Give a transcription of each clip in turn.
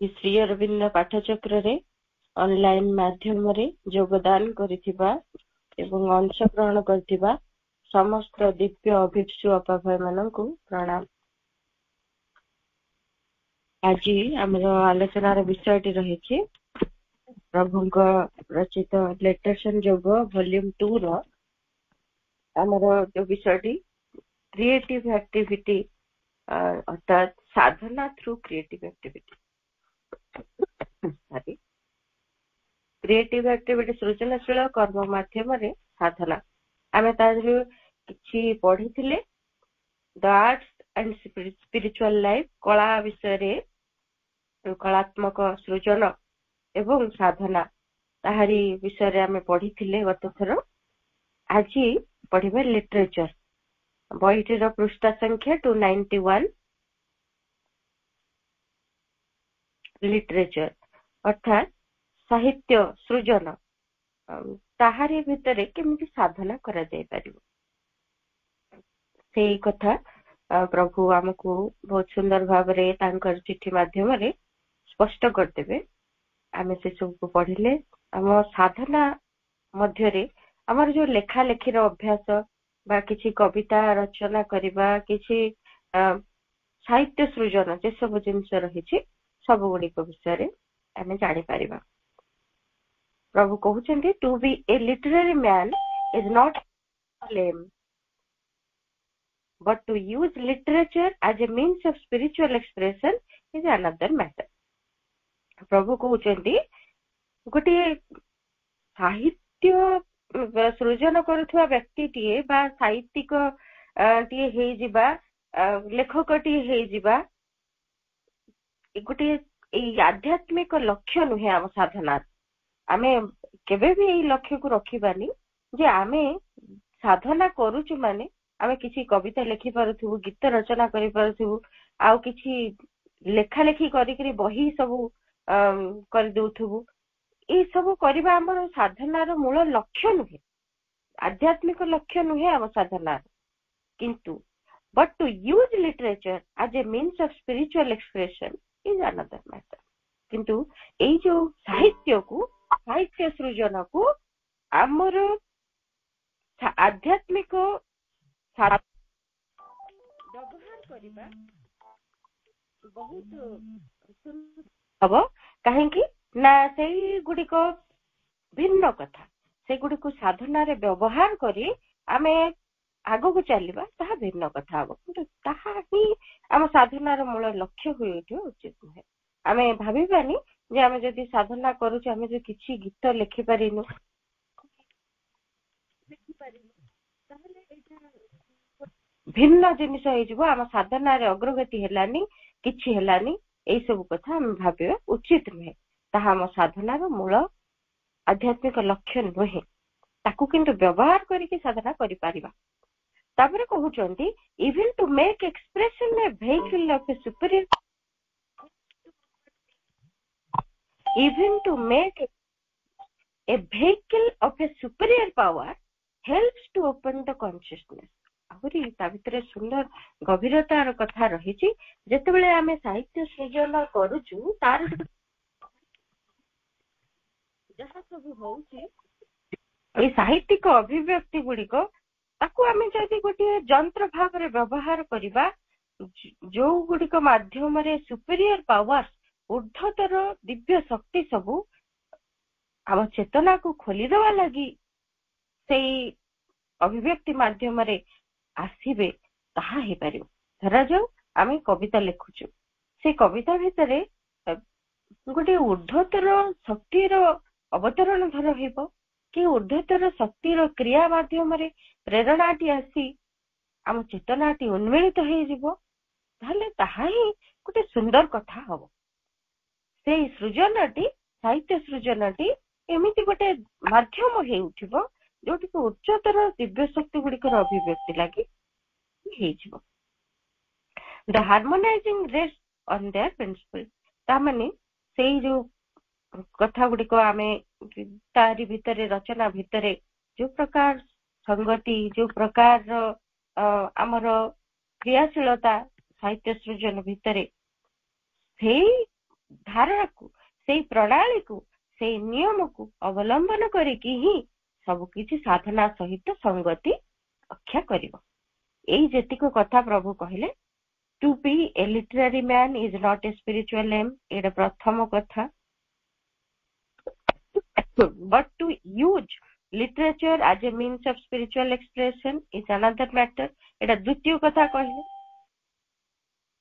श्री अरविंद पाठचक्र रे ऑनलाइन माध्यम रे योगदान करिथिबा एवं अंशग्रहण करथिबा समस्त दिव्य अभिप्सु अपाभय माननकु प्रणाम। आज आमर आलोचनार विषयटी रही प्रभुंक रचित लेटर्सन योग वॉल्यूम 2 रो आमर जो विषयटी क्रिएटिव एक्टिविटी अर्थात साधना through creative activity creative activity सृजनशील कर्म माध्यम रे साधना आमे ताजरु किछि पढिथिले the arts and spiritual life कला विषय रे कलात्मक सृजन एवं साधना ताहारी विषय रे आमे पढिथिले गत थरो। आज पढिबे लिटरेचर बहिटीर पृष्ठ संख्या 291 लिटरेचर अर्थात साहित्य सृजन ताहारी भितरे केमिति साधना करा जाय परिबो सेही कथा प्रभु हमकु बहुत सुंदर भाव रे तांकर चिट्ठी माध्यम रे स्पष्ट करदेबे। आमे से सब को पढिले हम साधना मध्य रे हमर जो लेखा लेखिर अभ्यास बा किछि कविता रचना करिबा किछि साहित्य सृजन जे सब जिंस रहिछि सब गुडी को विषय रे आमे जानि परिबा। प्रभु कहउछन्ती to be a literary man is not lame but to use literature as a means of spiritual expression is another matter। प्रभु कहउछन्ती गोटे साहित्य सृजन करुवा व्यक्ति टीए बा साहित्यिक टीए हेइ जिबा लेखक टीए हेइ जिबा गोटे आध्यात्मिक लक्ष्य नुहे आम साधना आमे केबे भी एई लक्ष्य को रखिबानी जे आमे साधना करूछु माने आमे किछि कविता लिखि पारुथु गीत रचना करि पारुथु आउ किछि लेखा लेखि करि करि बही सब कर दउथु ए सब करबा हमर साधनार मूल लक्ष्य नुहे आध्यात्मिक लक्ष्य नुहे आम साधना किंतु but to use literature as a means of spiritual expression is another matter। किंतु एई जो साहित्य को साहित्य सृजन को आमर आध्यात्मिक व्यवहार करिबा बहुत अब कहीं ना सेई गुडी को भिन्न कथा से गुडी को साधना रे व्यवहार करी आमे आगो को चलिबा ताहा भिन्न कथा हबो किंतु ताहा ही आम साधनार मूल लक्ष्य होय उचित नुहे। आमे भाबिबानी जे आमे जदि साधना करूछ आमे जे किछि गीत लिखि परिनु ताहले एटा भिन्न जिनिस होई जबो आम साधना रे अग्रगति हेलानी किछि हेलानी एई सब कथा हम भाबिबा उचित नुहे ताहा आम साधनार मूल आध्यात्मिक लक्ष्य नुहे ताकू किंतु व्यवहार करिके साधना करि परिबा। तापर कहउचंती even to make expression a vehicle of a superior even to make a vehicle of a superior power helps to open the consciousness। आहुरी ता भितरे सुंदर गभीरतार कथा रहिछि जेतेबेले आमे साहित्य सृजन करूछु तार जहा सब होउछि ए साहित्यिक अभिव्यक्ति गुडी को ताकू आमे जदि गोटे यंत्र भाव रे व्यवहार करिबा जो गुडी को माध्यम रे सुपीरियर पावर ऊर्ध्वतर दिव्य शक्ति सबू आम चेतना को खोली देवा लगी से अभिव्यक्ति माध्यम रे आसीबे ताहा हे परियो। धरा जाऊ आमे कविता लिखुछु से कविता भितरे गोटे ऊर्ध्वतर शक्तिर अवतरण धर हेबो कि ऊर्ध्वतर शक्तिर क्रिया माध्यम रे प्रेरणाटी आसी आम चेतनाटी उन्मेलित हो जिवो ताहले ताहा ही गोटे सुंदर कथा हबो। से सृजनटी साहित्य सृजनटी एमिति गोटे माध्यम हे उठिबो जोटी को उच्चतर दिव्य शक्ति गुडिकर अभिव्यक्ति लागि हे जिवो। The harmonising rest on their principle ता माने सेई जो कथा गुडी को आमे तारी भितरे रचना भितरे जो प्रकार संगति जो प्रकार आमर क्रियाशीलता साहित्य सृजन भितरे सेई ଧାରଣାକୁ, ସେଇ ପ୍ରଣାଳୀକୁ, ସେଇ ନିୟମକୁ ଅବଲମ୍ବନ କରିକି ହିଁ ସବୁ କିଛି ସାଧନା ସହିତ ସଙ୍ଗତି ରକ୍ଷା କରିବ। ଏଇ ଯେତିକ କଥା ପ୍ରଭୁ କହିଲେ। To be a literary man is not a spiritual aim, ଏଇଟା ପ୍ରଥମ କଥା। but to use literature as a means of spiritual expression is another matter, ଏଇଟା ଦ୍ୱିତୀୟ କଥା କହିଲେ।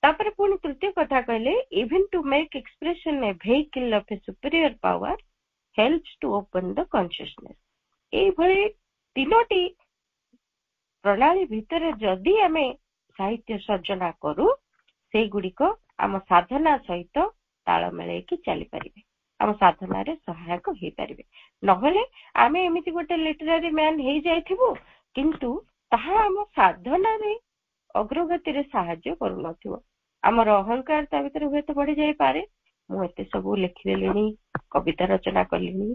ତାପରେ ପୁଣି ତୃତୀୟ କଥା କହିଲେ, even to make expression a vehicle of a superior power helps to open the consciousness। ଏଇଭଳି ତିନୋଟି ପ୍ରଣାଳୀ ଭିତରେ ଯଦି ଆମେ ସାହିତ୍ୟ ସର୍ଜନା କରୁ, ସେଇଗୁଡିକ ଆମ ସାଧନା ସହିତ ତାଳ ମିଳେଇକି ଚାଲିପାରିବେ, ଆମ ସାଧନାରେ ସହାୟକ ହେଇପାରିବେ। ନହେଲେ ଆମେ ଏମିତି ଗୋଟେ ଲିଟରାରୀ ମ୍ୟାନ୍ ହେଇଯାଇଥିବୁ, କିନ୍ତୁ ତାହା ଆମ ସାଧନାରେ ଅଗ୍ରଗତିରେ ସାହାଯ୍ୟ କରୁନଥିବ। ଆମର ଅହଙ୍କାର ତା ଭିତରେ ହୁଏତ ବଢି ଯାଇପାରେ, ମୁଁ ଏତେ ସବୁ ଲେଖିଦେଲିଣି, କବିତା ରଚନା କଲିଣି,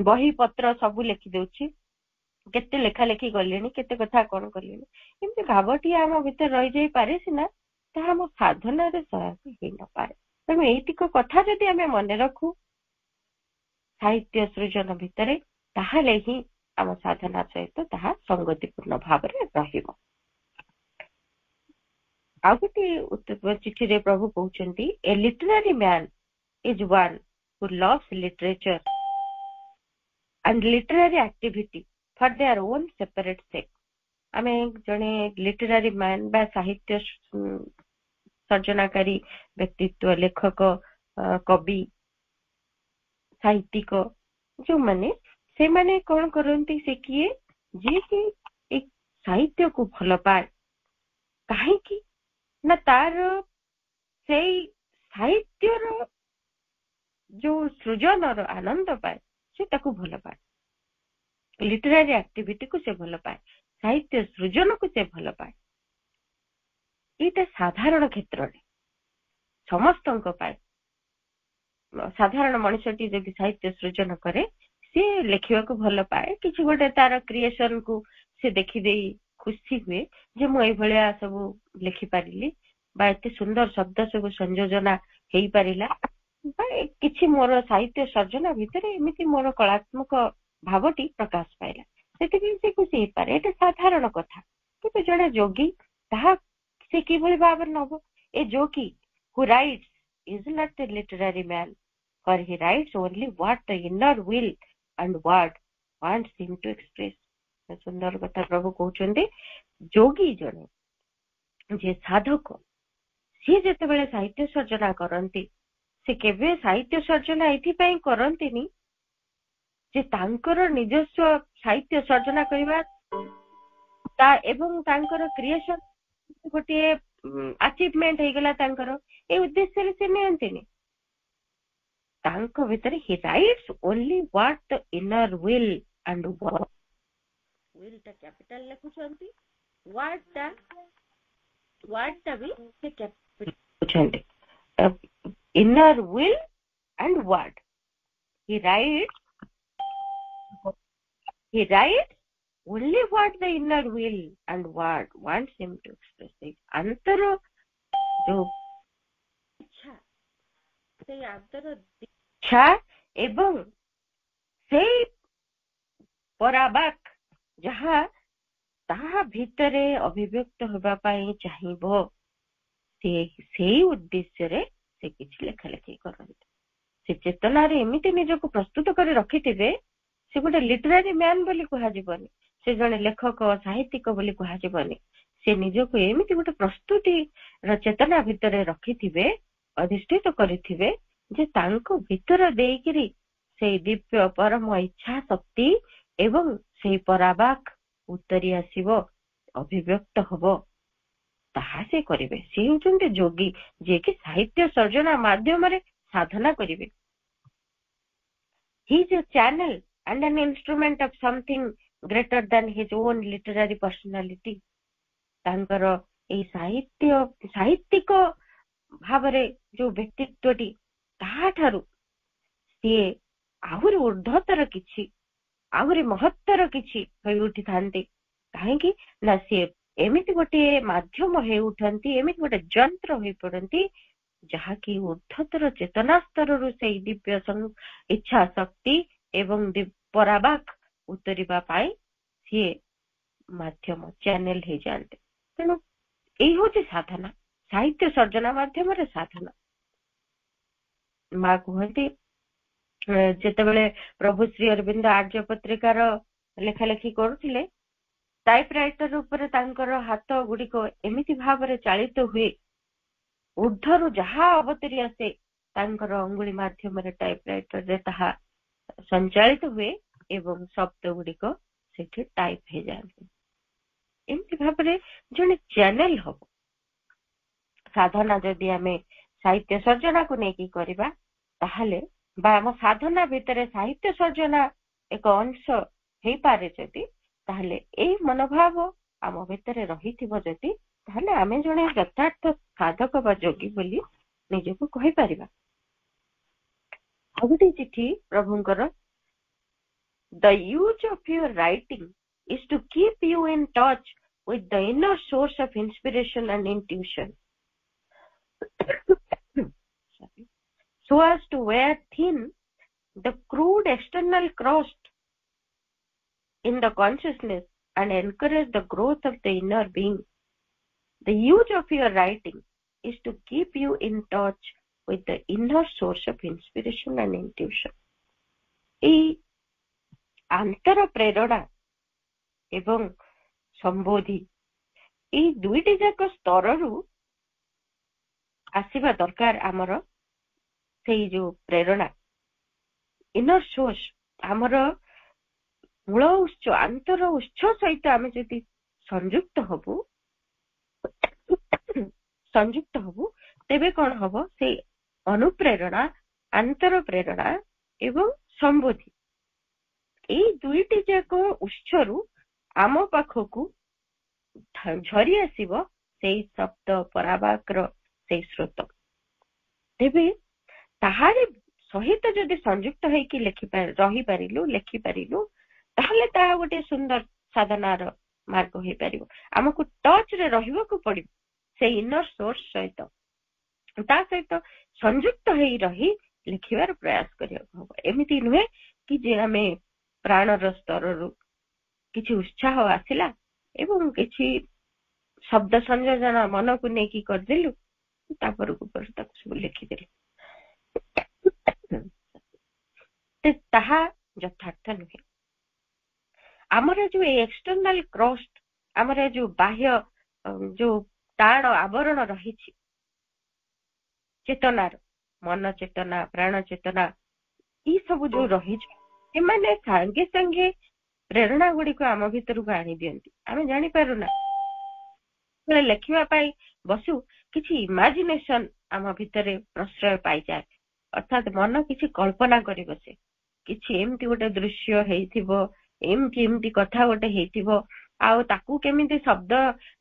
ବହି ପତ୍ର ସବୁ ଲେଖିଦଉଛି, କେତେ ଲେଖା ଲେଖି କଲିଣି, କେତେ କଥା କଣ କଲିଣି, ଏମିତି ଭାବଟିଏ ଆମ ଭିତରେ ରହିଯାଇପାରେ ସିନା, ତାହା ଆମ ସାଧନାରେ ସହାୟକ ହେଇନପାରେ। ତେଣୁ ଏଇଟିକ କଥା ଯଦି ଆମେ ମନେ ରଖୁ ସାହିତ୍ୟ ସୃଜନ ଭିତରେ, ତାହେଲେ ହିଁ ଆମ ସାଧନା ସହିତ ତାହା ସଙ୍ଗତିପୂର୍ଣ୍ଣ ଭାବରେ ରହିବ। ଆଉ ଗୋଟିଏ ଚିଠିରେ ପ୍ରଭୁ କହୁଛନ୍ତି, a literary man is one who loves literature and literary activity for their own separate sake। ଆମେ ଜଣେ ଲିଟରାରୀ ମ୍ୟାନ୍ ବା ସାହିତ୍ୟ ସର୍ଜନାକାରୀ ବ୍ୟକ୍ତିତ୍ୱ, ଲେଖକ, କବି, ସାହିତ୍ୟିକ ଯୋଉମାନେ, ସେମାନେ କଣ କରନ୍ତି, ସେ କିଏ, ଯିଏକି ଏଇ ସାହିତ୍ୟକୁ ଭଲ ପାଏ। କାହିଁକି ନା ତାର ସେଇ ସାହିତ୍ୟର ଯୋଉ ସୃଜନର ଆନନ୍ଦ ପାଏ, ସେ ତାକୁ ଭଲ ପାଏ, ଲିଟରାରୀ ଆକ୍ଟିଭିଟିକୁ ସେ ଭଲ ପାଏ, ସାହିତ୍ୟ ସୃଜନକୁ ସେ ଭଲ ପାଏ। ଏଇଟା ସାଧାରଣ କ୍ଷେତ୍ରରେ ସମସ୍ତଙ୍କ ପାଇଁ। ସାଧାରଣ ମଣିଷଟି ଯଦି ସାହିତ୍ୟ ସୃଜନ କରେ, ସିଏ ଲେଖିବାକୁ ଭଲ ପାଏ, କିଛି ଗୋଟେ ତାର କ୍ରିଏସନକୁ ସେ ଦେଖିଦେଇ ଖୁସି ହୁଏ ଯେ ମୁଁ ଏଇଭଳିଆ ସବୁ ଲେଖିପାରିଲି, ବା ଏତେ ସୁନ୍ଦର ଶବ୍ଦ ସବୁ ସଂଯୋଜନା ହେଇପାରିଲା, ବା କିଛି ମୋର ସାହିତ୍ୟ ସର୍ଜନା ଭିତରେ ଏମିତି ମୋର କଳାତ୍ମକ ଭାବଟି ପ୍ରକାଶ ପାଇଲା, ସେଥିପାଇଁ ସେ ଖୁସି ହେଇପାରେ। ଏଇଟା ସାଧାରଣ କଥା। କିନ୍ତୁ ଜଣେ ଯୋଗୀ, ତାହା ସେ କିଭଳି ଭାବରେ ନବ? ଏ Yogi who writes is not a literary man, for he writes only what the inner will and word wants him to express। ସୁନ୍ଦର କଥା ପ୍ରଭୁ କହୁଛନ୍ତି, ଯୋଗୀ ଜଣେ, ଯେ ସାଧକ, ସିଏ ଯେତେବେଳେ ସାହିତ୍ୟ ସର୍ଜନା କରନ୍ତି, ସେ କେବେ ସାହିତ୍ୟ ସର୍ଜନା ଏଥିପାଇଁ କରନ୍ତିନି ଯେ ତାଙ୍କର ନିଜସ୍ୱ ସାହିତ୍ୟ ସର୍ଜନା କରିବା ଏବଂ ତାଙ୍କର କ୍ରିଏସନ ଗୋଟିଏ ଆଚିଭମେଣ୍ଟ ହେଇଗଲା ତାଙ୍କର, ଏ ଉଦ୍ଦେଶ୍ୟରେ ସେ ନିଅନ୍ତିନି। ତାଙ୍କ ଭିତରେ he writes only what the inner will and word, will ଟା କ୍ୟାପିଟାଲ ଲେଖୁଛନ୍ତି, word ଟା ବି ସେ କ୍ୟାପିଟାଲ ଲେଖୁଛନ୍ତି, inner will and word। he writes only what the inner will and word wants him to express। अंतर जो इच्छा, से अंतर इच्छा एवं से पराबाक जहाँ ताहा भितरे अभिव्यक्त होगा पाई चाहिबो, से उद्देश्य रे से किछि लेखा लेखि करନ୍ତି। से चेतना रे एमिति निजको प्रस्तुत करे रखिथिबे, से गोटे लिटरारी मैन बोली कुहाजिबनी, से जने लेखक साहित्यिक बोली कुहाजिबनी, से निजको एमिति गोटे प्रस्तुति र चेतना भितरे रखिथिबे, अधिष्ठित करिथिबे, जे तांको भितर देइकिरी से दिव्य परम इच्छा शक्ति एवं से पराबाक उत्तरी आसीबो, अभिव्यक्त हबो, ताहा से करिवे। से होचंते जोगी, जे कि साहित्य सर्जना माध्यम रे साधना करिवे। He is a channel and an instrument of something greater than his own literary personality। तांकर ए साहित्यिक भावरे जो व्यक्तित्वटी, ताहा ठारू से आहुरी ऊर्ध्वतर किछि, आहुरी महत्तर किछि होई उठी थांती। काहेकि ना से एमिति गोटे माध्यम होई उठंती, एमिति गोटे यंत्र होई पड़ंती, ଯାହାକି ଉର୍ଦ୍ଧ୍ୱତର ଚେତନା ସ୍ତରରୁ ସେଇ ଦିବ୍ୟ ଇଚ୍ଛା ଶକ୍ତି ଏବଂ ପରାବାକ ଉତ୍ତରିବା ପାଇଁ ସିଏ ମାଧ୍ୟମ ଚ୍ୟାନେଲ ହେଇଯାଆନ୍ତି। ତେଣୁ ଏଇ ହଉଛି ସାଧନା, ସାହିତ୍ୟ ସର୍ଜନା ମାଧ୍ୟମରେ ସାଧନା। ମା କୁହନ୍ତି ଯେତେବେଳେ ପ୍ରଭୁ ଶ୍ରୀ ଅରବିନ୍ଦ ଆର୍ଯ୍ୟ ପତ୍ରିକାର ଲେଖା ଲେଖି କରୁଥିଲେ, ଟାଇପ ରାଇଟର ଉପରେ ତାଙ୍କର ହାତ ଗୁଡିକ ଏମିତି ଭାବରେ ଚାଳିତ ହୁଏ, ଉର୍ଦ୍ଧ୍ୱରୁ ଯାହା ଅବତରି ଆସେ ତାଙ୍କର ଅଙ୍ଗୁଳି ମାଧ୍ୟମରେ ଟାଇପ ରାଇଟରରେ ତାହା ସଞ୍ଚାଳିତ ହୁଏ ଏବଂ ଶବ୍ଦ ଗୁଡିକ ସେଠି ଟାଇପ ହେଇଯାଆନ୍ତି। ଏମିତି ଭାବରେ ଜଣେ ଚ୍ୟାନେଲ ହବ। ସାଧନା ଯଦି ଆମେ ସାହିତ୍ୟ ସର୍ଜନାକୁ ନେଇକି କରିବା, ତାହେଲେ ବା ଆମ ସାଧନା ଭିତରେ ସାହିତ୍ୟ ସର୍ଜନା ଏକ ଅଂଶ ହେଇପାରେ ଯଦି, ତାହେଲେ ଏଇ ମନୋଭାବ ଆମ ଭିତରେ ରହିଥିବ ଯଦି, ତାହେଲେ ଆମେ ଜଣେ ଯଥାର୍ଥ ସାଧକ ବା ଯୋଗୀ ବୋଲି ନିଜକୁ କହିପାରିବା। ଆଉ ଗୋଟେ ଚିଠି ପ୍ରଭୁଙ୍କର, the use of your writing is to keep you in touch with the inner source of inspiration and intuition, so as to wear thin the crude external crust in the consciousness and encourage the growth of the inner being. The use of your writing is to keep you in touch with the inner source of inspiration and intuition. এই ଆନ୍ତର ପ୍ରେରଣା ଏବଂ ସମ୍ବୋଧି এই ଦୁଇଟି ଯାକ ସ୍ତରରୁ ଆସିବା ଦରକାର। ଆମର ସେଇ ଯୋଉ ପ୍ରେରଣା ଇନର ସୋର୍ସ, ଆମର ମୂଳ ଉତ୍ସ, ଆନ୍ତର ଉତ୍ସ ସହିତ ଆମେ ଯଦି ସଂଯୁକ୍ତ ହବୁ ତେବେ କଣ ହବ? ସେଇ ଅନୁପ୍ରେରଣା, ଆନ୍ତର ପ୍ରେରଣା ଏବଂ ସମ୍ବୋଧି ଏଇ ଦୁଇଟି ଯାକ ଉତ୍ସରୁ ଆମ ପାଖକୁ ଝରି ଆସିବ ସେଇ ଶବ୍ଦ ପରାବାକର ସେଇ ସ୍ରୋତ। ତେବେ ତାହାରି ସହିତ ଯଦି ସଂଯୁକ୍ତ ହେଇକି ଲେଖିପାରିଲୁ, ତାହେଲେ ତାହା ଗୋଟେ ସୁନ୍ଦର ସାଧନାର ମାର୍ଗ ହେଇପାରିବ। ଆମକୁ ଟଚ୍ ରେ ରହିବାକୁ ପଡିବ ସେଇ ଇନର ସୋର୍ସ ସହିତ, ତା ସହିତ ସଂଯୁକ୍ତ ହେଇ ରହି ଲେଖିବାର ପ୍ରୟାସ କରିବାକୁ ହବ। ଏମିତି ନୁହେଁ କି ଯେ ଆମେ ପ୍ରାଣର ସ୍ତରରୁ କିଛି ଉତ୍ସାହ ଆସିଲା ଏବଂ କିଛି ଶବ୍ଦ ସଂଯୋଜନ ମନକୁ ନେଇକି କରିଦେଲୁ, ତାପରକୁ ତାକୁ ସବୁ ଲେଖିଦେଲୁ, ତାହା ଯଥାର୍ଥ ନୁହେଁ। ଆମର ଯୋଉ ଏକ୍ସଟର୍ନାଲ କ୍ରଷ୍ଟ, ଆମର ଯୋଉ ବାହ୍ୟ ଯୋଉ ତାଣ ଆବରଣ ରହିଛି ଚେତନାର, ମନ ଚେତନା, ପ୍ରାଣ ଚେତନା, ଏଇ ସବୁ ଯୋଉ ରହିଛି, ସେମାନେ ସାଙ୍ଗେ ସାଙ୍ଗେ ପ୍ରେରଣା ଗୁଡିକୁ ଆମ ଭିତରକୁ ଆଣି ଦିଅନ୍ତି। ଆମେ ଜାଣିପାରୁନା, ଲେଖିବା ପାଇଁ ବସୁ କିଛି ଇମାଜିନେସନ ଆମ ଭିତରେ ପ୍ରଶ୍ରୟ ପାଇଯାଏ, ଅର୍ଥାତ୍ ମନ କିଛି କଳ୍ପନା କରି ବସେ, କିଛି ଏମିତି ଗୋଟେ ଦୃଶ୍ୟ ହେଇଥିବ, ଏମିତି କଥା ଗୋଟେ ହେଇଥିବ, ଆଉ ତାକୁ କେମିତି ଶବ୍ଦ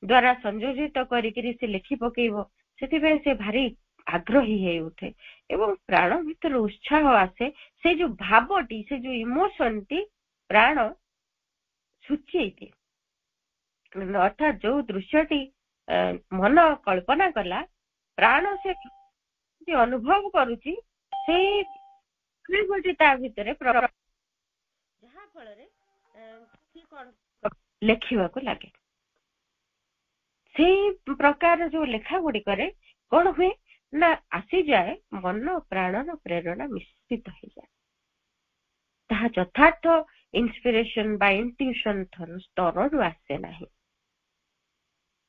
ଦ୍ଵାରା ସଂଯୋଜିତ କରିକିରି ସେ ଲେଖି ପକେଇବ। ସେଥିପାଇଁ ସେ ଭାରି ଆଗ୍ରହୀ ହେଇ ଉଠେ ଏବଂ ପ୍ରାଣ ଭିତରେ ଉତ୍ସାହ ଆସେ। ସେ ଯୋଉ ଭାବଟି, ସେ ଯୋଉ ଇମୋସନଟି ପ୍ରାଣ ସୂଚେଇ ଦିଏ, ଅର୍ଥାତ୍ ଯୋଉ ଦୃଶ୍ୟଟି ମନ କଳ୍ପନା କଲା, ପ୍ରାଣ ସେ ଅନୁଭବ କରୁଛି, ସେଇ ଗୋଟେ ତା ଭିତରେ, ଯାହା ଫଳରେ କଣ ଲେଖିବାକୁ ଲାଗେ। ସେଇ ପ୍ରକାର ଯୋଉ ଲେଖା ଗୁଡିକରେ କଣ ହୁଏ ନା, ଆସିଯାଏ ମନ ପ୍ରାଣର ପ୍ରେରଣା ମିଶ୍ରିତ ହେଇଯାଏ। ତାହା ଯଥାର୍ଥ ଇନ୍ସପିରେସନ ବା ଇଣ୍ଟ୍ୟୁସନ ସ୍ତରରୁ ଆସେ ନାହିଁ।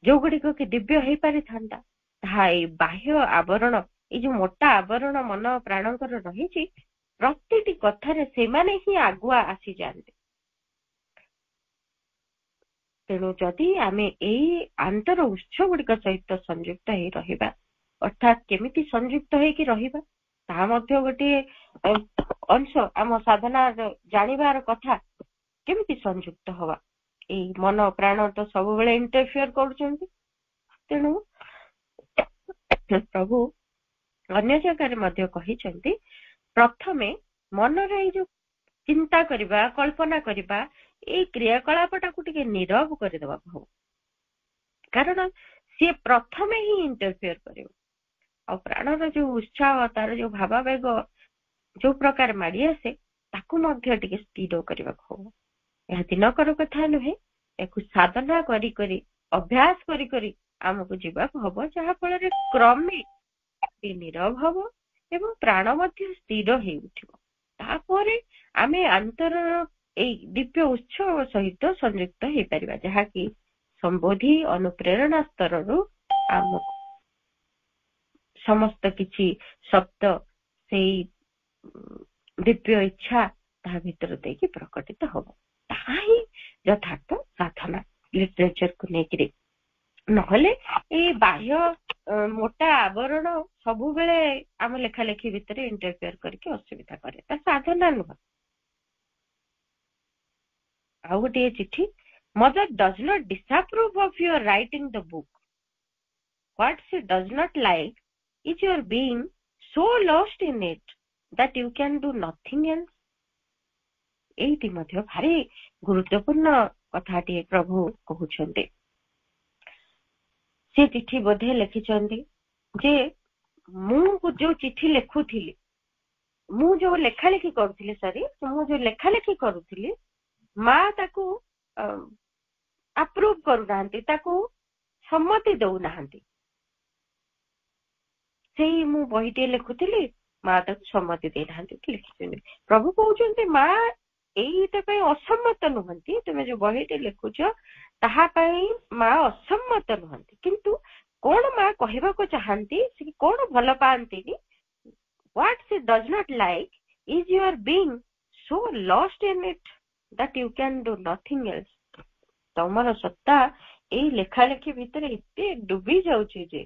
ଯୋଉଗୁଡିକ କି ଦିବ୍ୟ ହେଇପାରିଥାନ୍ତା, ତାହା ଏଇ ବାହ୍ୟ ଆବରଣ, ଏଇ ଯୋଉ ମୋଟା ଆବରଣ ମନ ପ୍ରାଣଙ୍କର ରହିଛି, ପ୍ରତିଟି କଥାରେ ସେମାନେ ହିଁ ଆଗୁଆ ଆସିଯାଆନ୍ତି। ତେଣୁ ଯଦି ଆମେ ଏଇ ଆନ୍ତର ଉତ୍ସ ଗୁଡିକ ସହିତ ସଂଯୁକ୍ତ ହେଇ ରହିବା, ଅର୍ଥାତ୍ କେମିତି ସଂଯୁକ୍ତ ହେଇକି ରହିବା ତାହା ମଧ୍ୟ ଗୋଟିଏ ଅଂଶ ଆମ ସାଧନା ଜାଣିବାର କଥା। କେମିତି ସଂଯୁକ୍ତ ହବା? ଏଇ ମନ ପ୍ରାଣ ତ ସବୁବେଳେ ଇଣ୍ଟରଫିୟର କରୁଛନ୍ତି। ତେଣୁ ପ୍ରଭୁ ଅନ୍ୟ ଜାଗାରେ ମଧ୍ୟ କହିଛନ୍ତି, ପ୍ରଥମେ ମନରେ ଏଇ ଯୋଉ ଚିନ୍ତା କରିବା, କଳ୍ପନା କରିବା, ଏଇ କ୍ରିୟାକଳାପଟାକୁ ଟିକେ ନୀରବ କରିଦେବାକୁ ହବ, କାରଣ ସିଏ ପ୍ରଥମେ ହିଁ ଇଣ୍ଟରଫିୟର କରିବ। ଆଉ ପ୍ରାଣର ଯୋଉ ଉତ୍ସାହ, ତାର ଯୋଉ ଭାବାବେଗ ଯୋଉ ପ୍ରକାର ମାଡି ଆସେ, ତାକୁ ମଧ୍ୟ ଟିକେ ସ୍ଥିର କରିବାକୁ ହବ। ଏହା ଦିନକର କଥା ନୁହେଁ, ଏହାକୁ ସାଧନା କରି କରି, ଅଭ୍ୟାସ କରି କରି ଆମକୁ ଯିବାକୁ ହବ, ଯାହା ଫଳରେ କ୍ରମେ ନୀରବ ହବ ଏବଂ ପ୍ରାଣ ମଧ୍ୟ ସ୍ଥିର ହେଉଥିବ। ତାପରେ ଆମେ ଅନ୍ତରର ଏଇ ଦିବ୍ୟ ଉତ୍ସବ ସହିତ ସଂଯୁକ୍ତ ହେଇପାରିବା, ଯାହାକି ସମ୍ବୋଧି ଅନୁପ୍ରେରଣା ସ୍ତରରୁ ଆମକୁ ସମସ୍ତ କିଛି ଶବ୍ଦ ସେଇ ଦିବ୍ୟ ଇଚ୍ଛା ତାହା ଭିତର ଦେଇକି ପ୍ରକଟିତ ହବ। ତାହା ହିଁ ଯଥାର୍ଥ ସାଧନା ଲିଟରେଚରକୁ ନେଇକିରି। ନହେଲେ ଏଇ ବାହ୍ୟ ମୋଟା ଆବରଣ ସବୁବେଳେ ଆମ ଲେଖା ଲେଖି ଭିତରେ ଇଣ୍ଟରଫିୟର କରିକି ଅସୁବିଧା କରେ, ତା ସାଧନା ନୁହଁ। ଆଉ ଗୋଟିଏ ଚିଠି, mother does not disapprove of your writing the book, what she does not like is your being so lost in it that you can do nothing else। ଏଇଟି ମଧ୍ୟ ଭାରି ଗୁରୁତ୍ୱପୂର୍ଣ୍ଣ କଥାଟିଏ ପ୍ରଭୁ କହୁଛନ୍ତି। ସେ ଚିଠି ବୋଧେ ଲେଖିଛନ୍ତି ଯେ ମୁଁ ଯୋଉ ଚିଠି ଲେଖୁଥିଲି, ମୁଁ ଯୋଉ ଲେଖାଲେଖି କରୁଥିଲି, ମା ତାକୁ ଆପ୍ରୁଭ କରୁନାହାନ୍ତି, ତାକୁ ସମ୍ମତି ଦଉନାହାନ୍ତି। ସେଇ ମୁଁ ବହିଟିଏ ଲେଖୁଥିଲି, ମା ତାକୁ ସମ୍ମତି ଦେଇନାହାନ୍ତି ଲେଖିଛନ୍ତି। ପ୍ରଭୁ କହୁଛନ୍ତି ମା ଏଇଟା ପାଇଁ ଅସମ୍ମତ ନୁହନ୍ତି, ତୁମେ ଯୋଉ ବହିଟି ଲେଖୁଛ ତାହା ପାଇଁ ମା ଅସମ୍ମତ ନୁହନ୍ତି, କିନ୍ତୁ କଣ ମା କହିବାକୁ ଚାହାନ୍ତି, ସେ କଣ ଭଲ ପାଆନ୍ତିନି, what she does not like is your being so lost in it that you can do nothing else। ତମର ସତ୍ତା ଏଇ ଲେଖାଲେଖି ଭିତରେ ଏତେ ଡୁବି ଯାଉଛି ଯେ,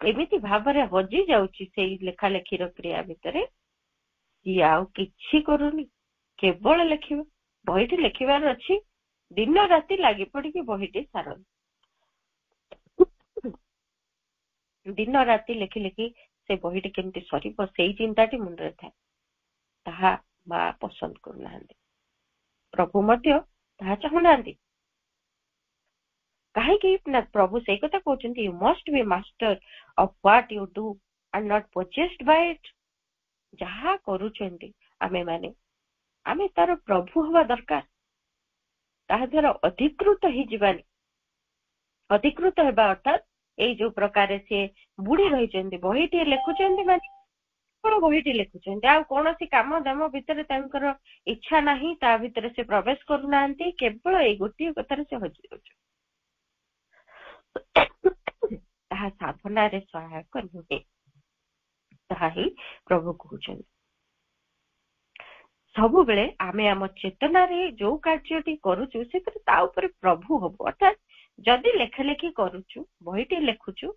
ଏମିତି ଭାବରେ ହଜି ଯାଉଛି ସେଇ ଲେଖାଲେଖିର କ୍ରିୟା ଭିତରେ, ସିଏ ଆଉ କିଛି କରୁନି, କେବଳ ଲେଖିବ। ବହିଟି ଲେଖିବାର ଅଛି, ଦିନ ରାତି ଲାଗି ପଡିକି ବହିଟି ସାରନ୍ତି। ଦିନ ରାତି ଲେଖି ଲେଖି ସେ ବହିଟି କେମିତି ସରିବ ସେଇ ଚିନ୍ତାଟି ମୁଣ୍ଡରେ ଥାଏ। ତାହା ମା ପସନ୍ଦ କରୁନାହାନ୍ତି, ପ୍ରଭୁ ମଧ୍ୟ ତାହା ଚାହୁଁନାହାନ୍ତି। କାହିଁକି ନା ପ୍ରଭୁ ସେଇ କଥା କହୁଛନ୍ତି, you must be master of what you do and not possessed by it. ଯାହା କରୁଛନ୍ତି ଆମେ ତାର ପ୍ରଭୁ ହବା ଦରକାର, ତାହା ଦ୍ୱାରା ଅଧିକୃତ ହେଇଯିବାନି। ଅଧିକୃତ ହେବା ଅର୍ଥାତ୍ ଏଇ ଯୋଉ ପ୍ରକାରେ ସେ ବୁଡି ରହିଛନ୍ତି, ବହିଟିଏ ଲେଖୁଛନ୍ତି ମାନେ କଣ ବହିଟି ଲେଖୁଛନ୍ତି, ଆଉ କୌଣସି କାମ ଦାମ ଭିତରେ ତାଙ୍କର ଇଚ୍ଛା ନାହିଁ, ତା ଭିତରେ ସେ ପ୍ରବେଶ କରୁନାହାନ୍ତି, କେବଳ ଏଇ ଗୋଟିଏ କଥାରେ ସେ ହଜି ଯାଉଛନ୍ତି। ତାହା ସାଧନାରେ ସହାୟକ ନୁହେଁ, ତାହା ହିଁ ପ୍ରଭୁ କହୁଛନ୍ତି। ସବୁବେଳେ ଆମେ ଆମ ଚେତନାରେ ଯୋଉ କାର୍ଯ୍ୟଟି କରୁଛୁ ସେଥିରେ ତା ଉପରେ ପ୍ରଭୁ ହବ। ଅର୍ଥାତ୍ ଯଦି ଲେଖାଲେଖି କରୁଛୁ, ବହିଟି ଲେଖୁଛୁ,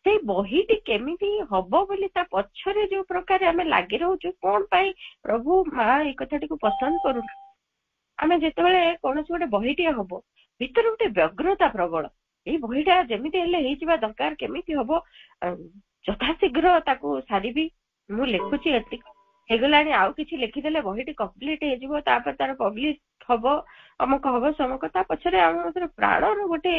ସେଇ ବହିଟି କେମିତି ହବ ବୋଲି ତା ପଛରେ ଯୋଉ ପ୍ରକାର ଆମେ ଲାଗି ରହୁଛୁ, କଣ ପାଇଁ ପ୍ରଭୁ ମା ଏଇ କଥାଟିକୁ ପସନ୍ଦ କରୁଛୁ। ଆମେ ଯେତେବେଳେ କୌଣସି ଗୋଟେ ବହିଟିଏ ହବ, ଭିତରେ ଗୋଟେ ବ୍ୟଗ୍ରତା ପ୍ରବଳ, ଏଇ ବହିଟା ଯେମିତି ହେଲେ ହେଇଯିବା ଦରକାର, କେମିତି ହବ, ଯଥାଶୀଘ୍ର ତାକୁ ସାରିବି, ମୁଁ ଲେଖୁଛି ଏତିକି ହେଇଗଲାଣି, ଆଉ କିଛି ଲେଖିଦେଲେ ବହିଟି କମ୍ପ୍ଲିଟ ହେଇଯିବ, ତାପରେ ତାର ପବ୍ଲିଶ ହବ, ଅମୁକ ହବ ସମୁକ। ତା ପଛରେ ଆମ ଭିତରେ ପ୍ରାଣର ଗୋଟେ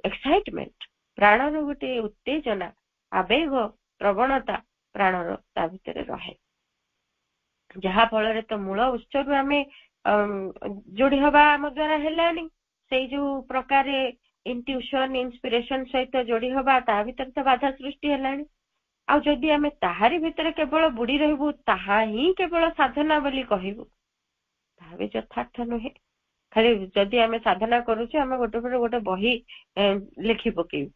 ଏକ୍ସାଇଟମେଣ୍ଟ, ପ୍ରାଣର ଗୋଟେ ଉତ୍ତେଜନା, ଆବେଗ ପ୍ରବଣତା ପ୍ରାଣର ତା ଭିତରେ ରହେ, ଯାହା ଫଳରେ ତ ମୂଳ ଉତ୍ସରୁ ଆମେ ଯୋଡି ହବା ଆମ ଦ୍ୱାରା ହେଲାନି। ସେଇ ଯୋଉ ପ୍ରକାରେ ଇଣ୍ଟ୍ୟୁସନ ଇନ୍ସପିରେସନ ସହିତ ଯୋଡି ହବା, ତା ଭିତରେ ତ ବାଧା ସୃଷ୍ଟି ହେଲାଣି। ଆଉ ଯଦି ଆମେ ତାହାରି ଭିତରେ କେବଳ ବୁଡି ରହିବୁ, ତାହା ହିଁ କେବଳ ସାଧନା ବୋଲି କହିବୁ, ତାହା ବି ଯଥାର୍ଥ ନୁହେଁ। ଖାଲି ଯଦି ଆମେ ସାଧନା କରୁଛୁ, ଆମେ ଗୋଟେ ପରେ ଗୋଟେ ବହି ଲେଖି ପକେଇବୁ,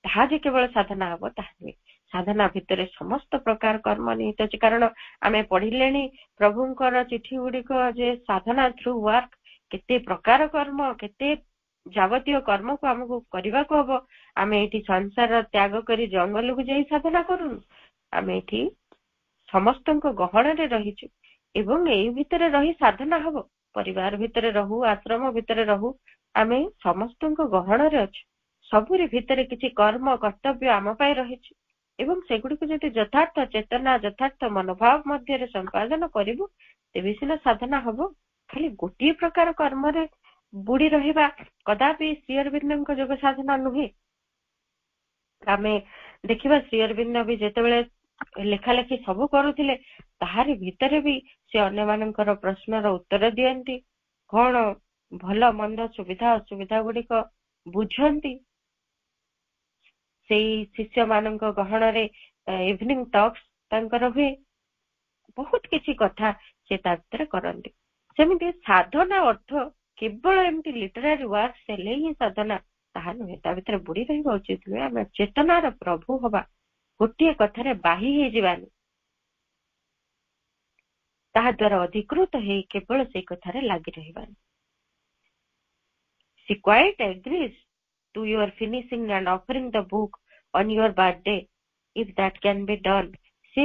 ତାହା ଯେ କେବଳ ସାଧନା ହବ ତାହା ନୁହେଁ। ସାଧନା ଭିତରେ ସମସ୍ତ ପ୍ରକାର କର୍ମ ନିହିତ ଅଛି, କାରଣ ଆମେ ପଢିଲେଣି ପ୍ରଭୁଙ୍କର ଚିଠି ଗୁଡିକ ଯେ ସାଧନା ଥ୍ରୁ ୱାର୍କ, କେତେ ପ୍ରକାର କର୍ମ, କେତେ ଯାବତୀୟ କର୍ମକୁ ଆମକୁ କରିବାକୁ ହବ। ଆମେ ଏଇଠି ସଂସାର ତ୍ୟାଗ କରି ଜଙ୍ଗଲକୁ ଯାଇ ସାଧନା କରୁନୁ, ଆମେ ଏଠି ସମସ୍ତଙ୍କ ଗହଣରେ ରହିଛୁ ଏବଂ ଏଇ ଭିତରେ ରହି ସାଧନା ହବ। ପରିବାର ଭିତରେ ରହୁ, ଆଶ୍ରମ ଭିତରେ ରହୁ, ଆମେ ସମସ୍ତଙ୍କ ଗହଣରେ ଅଛୁ। ସବୁରି ଭିତରେ କିଛି କର୍ମ କର୍ତ୍ତବ୍ୟ ଆମ ପାଇଁ ରହିଛି ଏବଂ ସେଗୁଡିକୁ ଯଦି ଯଥାର୍ଥ ଚେତନା, ଯଥାର୍ଥ ମନୋଭାବ ମଧ୍ୟରେ ସମ୍ପାଦନ କରିବୁ, ତେବେ ସିନା ସାଧନା ହବ। ଖାଲି ଗୋଟିଏ ପ୍ରକାର କର୍ମରେ ବୁଡି ରହିବା କଦାପି ଶ୍ରୀ ଅରବିନ୍ଦଙ୍କ ଯୋଗ ସାଧନା ନୁହେଁ। ଆମେ ଦେଖିବା ଶ୍ରୀ ଅରବିନ୍ଦ ବି ଯେତେବେଳେ ଲେଖା ଲେଖି ସବୁ କରୁଥିଲେ ତାହାରି ଭିତରେ ବି ସେ ଅନ୍ୟମାନଙ୍କର ପ୍ରଶ୍ନର ଉତ୍ତର ଦିଅନ୍ତି, କଣ ଭଲ ମନ୍ଦ ସୁବିଧା ଅସୁବିଧା ଗୁଡିକ ବୁଝନ୍ତି। ସେଇ ଶିଷ୍ୟ ମାନଙ୍କ ଗହଣରେ ଇଭିନିଂ ଟକ୍ସ ତାଙ୍କର ହୁଏ, ବହୁତ କିଛି କଥା ସେ ତା ଭିତରେ କରନ୍ତି। ସେମିତି ସାଧନା ଅର୍ଥ କେବଳ ଏମିତି ଲିଟରାରୀ ୱାର୍କ ହେଲେ ହିଁ ସାଧନା ତାହା ନୁହେଁ, ତା ଭିତରେ ବୁଡି ରହିବା ଉଚିତ ନୁହେଁ। ଆମେ ଚେତନାର ପ୍ରଭୁ ହବା, ଗୋଟିଏ କଥାରେ ବାହି ହେଇଯିବାନି, ତାହା ଦ୍ୱାରା ଅଧିକୃତ ହେଇ କେବଳ ସେଇ କଥାରେ ଲାଗି ରହିବାନି। She quite agrees to your finishing and offering the book on your birthday if that can be done. ସେ